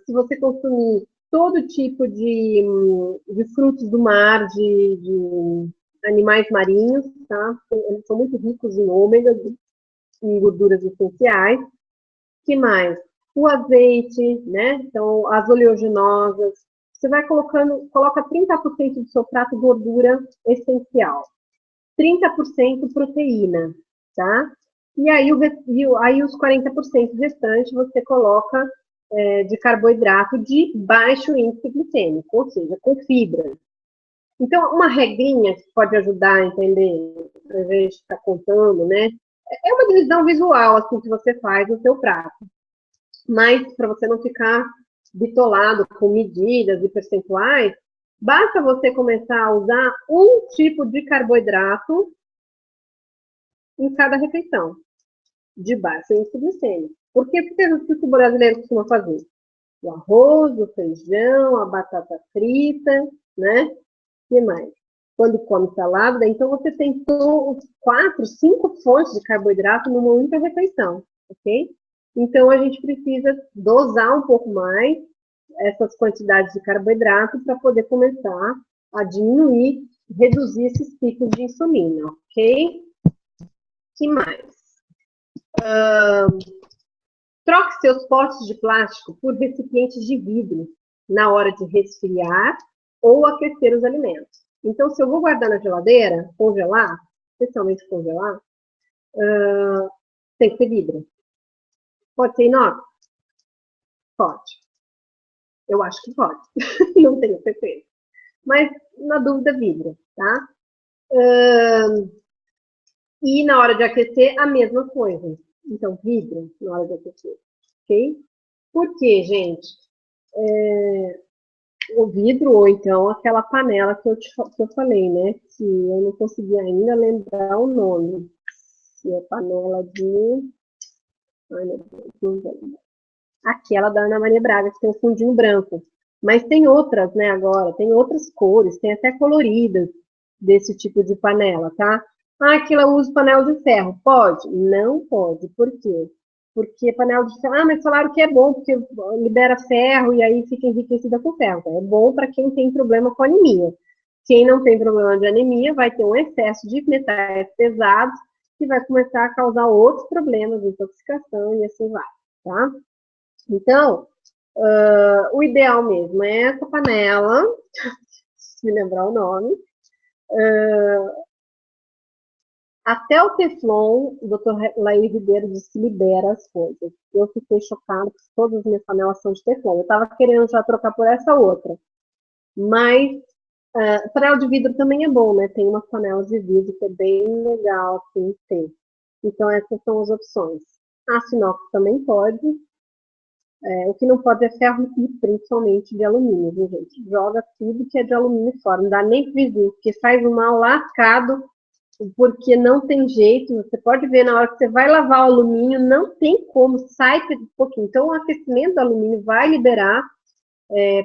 A: Se você consumir todo tipo de frutos do mar, de animais marinhos, tá? Eles são muito ricos em ômega, em gorduras essenciais. Que mais? O azeite, né? Então, as oleaginosas. Você vai coloca 30% do seu prato gordura essencial. 30% proteína, tá? E aí os 40% restantes você coloca de carboidrato de baixo índice glicêmico, ou seja, com fibra. Então, uma regrinha que pode ajudar a entender, ao invés de ficar contando, né? É uma divisão visual, assim, que você faz no seu prato. Mas, para você não ficar bitolado com medidas e percentuais, basta você começar a usar um tipo de carboidrato em cada refeição, de baixo índice glicêmico. Por que o brasileiro costuma fazer? O arroz, o feijão, a batata frita, né? O que mais? Quando come salada, então você tem 4, 5 fontes de carboidrato numa única refeição, ok? Então a gente precisa dosar um pouco mais essas quantidades de carboidrato para poder começar a diminuir, reduzir esses picos de insulina, ok? Que mais? Troque seus potes de plástico por recipientes de vidro na hora de resfriar ou aquecer os alimentos. Então, se eu vou guardar na geladeira, congelar, especialmente congelar, tem que ser vidro. Pode ser inox? Pode. Eu acho que pode. Não tenho certeza. Mas, na dúvida, vidro, tá? E na hora de aquecer, a mesma coisa. Então, vidro na hora de aquecer, ok? Por quê, gente? O vidro ou então aquela panela que eu falei, né? Que eu não consegui ainda lembrar o nome. Se é panela de... Ai, meu Deus, não lembro. Aquela da Ana Maria Braga, que tem um fundinho branco. Mas tem outras, né, agora. Tem outras cores, tem até coloridas desse tipo de panela, tá? Ah, aquilo eu uso panela de ferro. Pode? Não pode. Por quê? Porque panela de ferro... Ah, mas falaram que é bom, porque libera ferro e aí fica enriquecida com ferro. Então, é bom para quem tem problema com anemia. Quem não tem problema de anemia vai ter um excesso de metais pesados que vai começar a causar outros problemas, intoxicação e assim vai, tá? Então, o ideal mesmo é essa panela, se lembrar o nome, Até o Teflon, o Dr. Laís Ribeiro disse que libera as coisas. Eu fiquei chocada, porque todas as minhas panelas são de Teflon. Eu estava querendo já trocar por essa outra. Mas panela de vidro também é bom, né? Tem umas panelas de vidro que é bem legal, assim, ter. Então, essas são as opções. Aço inox também pode. O que não pode é ferro e principalmente de alumínio, viu, gente? Joga tudo que é de alumínio fora. Não dá nem pro vizinho, porque faz um mal lascado, porque não tem jeito. Você pode ver na hora que você vai lavar o alumínio, não tem como, sai um pouquinho. Então, o aquecimento do alumínio vai liberar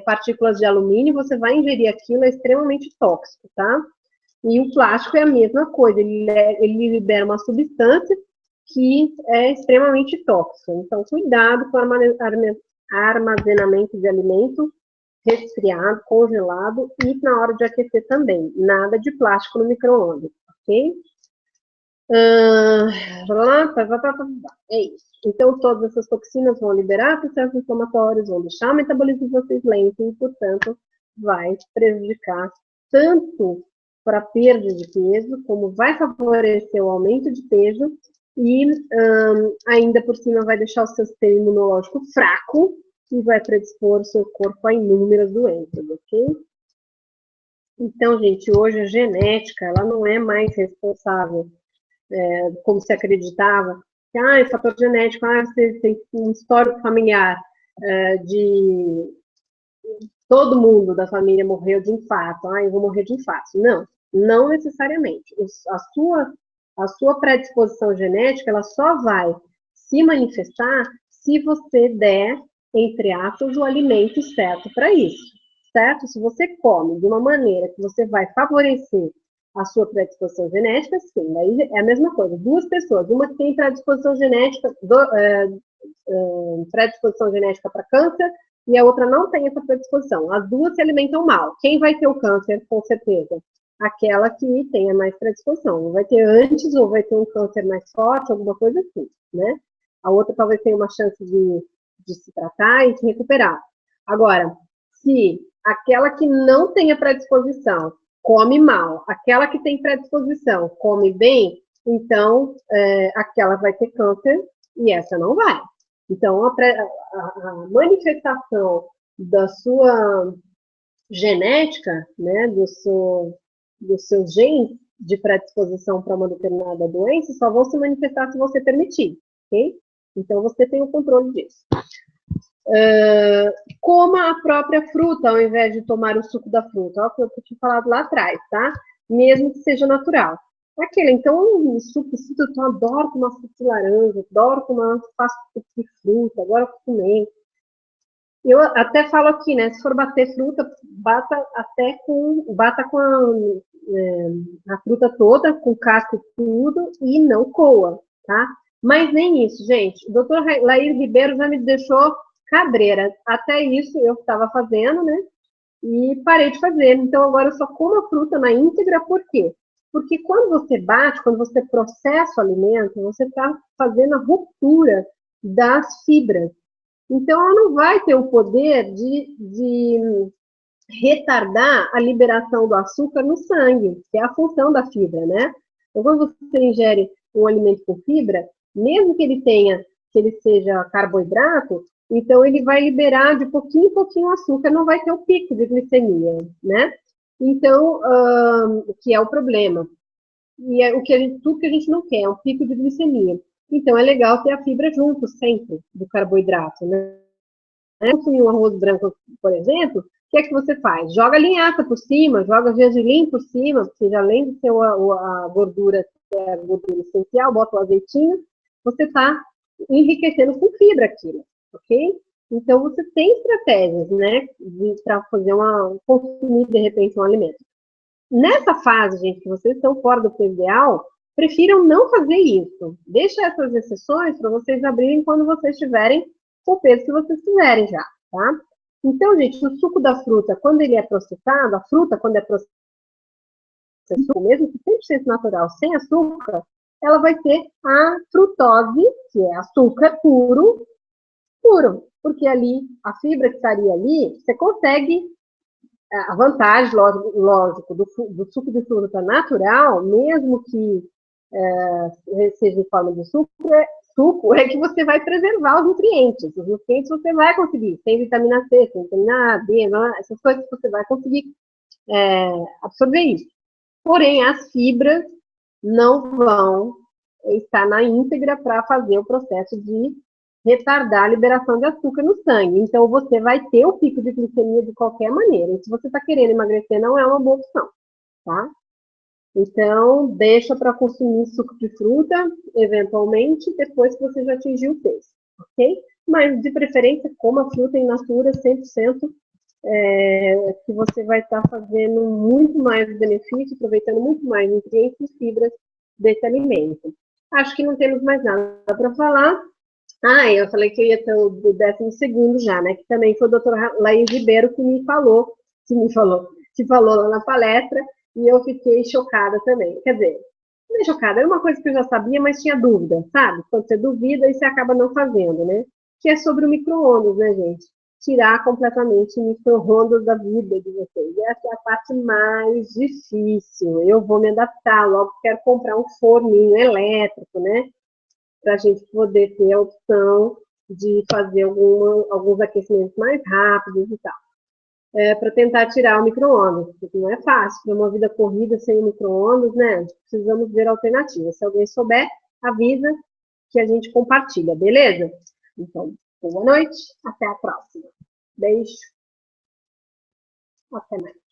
A: partículas de alumínio, você vai ingerir aquilo, é extremamente tóxico, tá? E o plástico é a mesma coisa, ele libera uma substância que é extremamente tóxica. Então, cuidado com o armazenamento de alimento resfriado, congelado e na hora de aquecer também. Nada de plástico no micro-ondas, ok? É isso. Então, todas essas toxinas vão liberar processos inflamatórios, vão deixar o metabolismo de vocês lento e, portanto, vai prejudicar tanto para a perda de peso, como vai favorecer o aumento de peso e ainda por cima vai deixar o seu sistema imunológico fraco e vai predispor o seu corpo a inúmeras doenças, ok? Então, gente, hoje a genética, ela não é mais responsável como se acreditava, que fator genético, você tem um histórico familiar de todo mundo da família morreu de infarto, eu vou morrer de infarto. Não, não necessariamente. A sua predisposição genética, ela só vai se manifestar se você der, entre aspas, o alimento certo para isso, certo? Se você come de uma maneira que você vai favorecer a sua predisposição genética, sim, daí é a mesma coisa. Duas pessoas, uma que tem predisposição genética, predisposição genética para câncer, e a outra não tem essa predisposição. As duas se alimentam mal. Quem vai ter o câncer, com certeza? Aquela que tenha mais predisposição. Vai ter antes ou vai ter um câncer mais forte, alguma coisa assim, né? A outra talvez tenha uma chance de se tratar e se recuperar. Agora, se aquela que não tem a predisposição come mal, aquela que tem predisposição come bem, então aquela vai ter câncer e essa não vai. Então, a manifestação da sua genética, né, dos seus genes de predisposição para uma determinada doença, só vão se manifestar se você permitir, ok? Então, você tem o controle disso. Coma a própria fruta, ao invés de tomar o suco da fruta. Olha o que eu tinha falado lá atrás, tá? Mesmo que seja natural. Então, suco eu adoro tomar suco de laranja, adoro tomar suco de fruta, agora eu comer. Eu até falo aqui, né? Se for bater fruta, bata com a fruta toda, com casco e tudo, e não coa, tá? Mas nem isso, gente. O doutor Laís Ribeiro já me deixou cabreira. Até isso eu estava fazendo, né? E parei de fazer. Então agora eu só como a fruta na íntegra, por quê? Porque quando você bate, quando você processa o alimento, você está fazendo a ruptura das fibras. Então, ela não vai ter o poder de retardar a liberação do açúcar no sangue, que é a função da fibra, né? Então, quando você ingere um alimento com fibra, mesmo que ele seja carboidrato, então ele vai liberar de pouquinho em pouquinho o açúcar, não vai ter o pico de glicemia, né? Então, o que é o problema? E é tudo que a gente não quer, é um pico de glicemia. Então, é legal ter a fibra junto, sempre, do carboidrato, né? Consumir um arroz branco, por exemplo, o que é que você faz? Joga linhaça por cima, joga gergelim por cima, porque além de ser a gordura essencial, bota o azeitinho, você está enriquecendo com fibra aquilo, ok? Então, você tem estratégias, né, para consumir, de repente, um alimento. Nessa fase, gente, que vocês estão fora do peso ideal, prefiram não fazer isso. Deixa essas exceções para vocês abrirem quando vocês tiverem o peso que vocês quiserem já, tá? Então, gente, o suco da fruta, quando ele é processado, a fruta, quando é processada, mesmo que 100% natural, sem açúcar, ela vai ter a frutose, que é açúcar puro, porque ali, a fibra que estaria ali, você consegue a vantagem, lógico, do suco de fruta natural, mesmo que seja em forma de suco, é que você vai preservar os nutrientes. Os nutrientes você vai conseguir, sem vitamina C, sem vitamina A, B, essas coisas você vai conseguir absorver isso. Porém, as fibras não vão estar na íntegra para fazer o processo de retardar a liberação de açúcar no sangue. Então, você vai ter o pico de glicemia de qualquer maneira. E se você está querendo emagrecer, não é uma boa opção, tá? Então, deixa para consumir suco de fruta, eventualmente, depois que você já atingiu o peso, ok? Mas, de preferência, coma fruta in natura 100%, que você vai estar fazendo muito mais benefício, aproveitando muito mais nutrientes e fibras desse alimento. Acho que não temos mais nada para falar. Eu falei que eu ia ter o do 12º já, né? Que também foi o doutor Laís Ribeiro que falou lá na palestra, e eu fiquei chocada também. Quer dizer, não é chocada, era uma coisa que eu já sabia, mas tinha dúvida, sabe? Quando você duvida, aí você acaba não fazendo, né? Que é sobre o micro-ondas, né, gente? Tirar completamente o micro-ondas da vida de vocês. Essa é a parte mais difícil. Eu vou me adaptar, logo quero comprar um forninho elétrico, né? Para a gente poder ter a opção de fazer alguns aquecimentos mais rápidos e tal. Para tentar tirar o micro-ondas, porque não é fácil. Para uma vida corrida sem o micro-ondas, né? Precisamos ver alternativas. Se alguém souber, avisa que a gente compartilha, beleza? Então, boa noite, até a próxima. Beijo, até mais.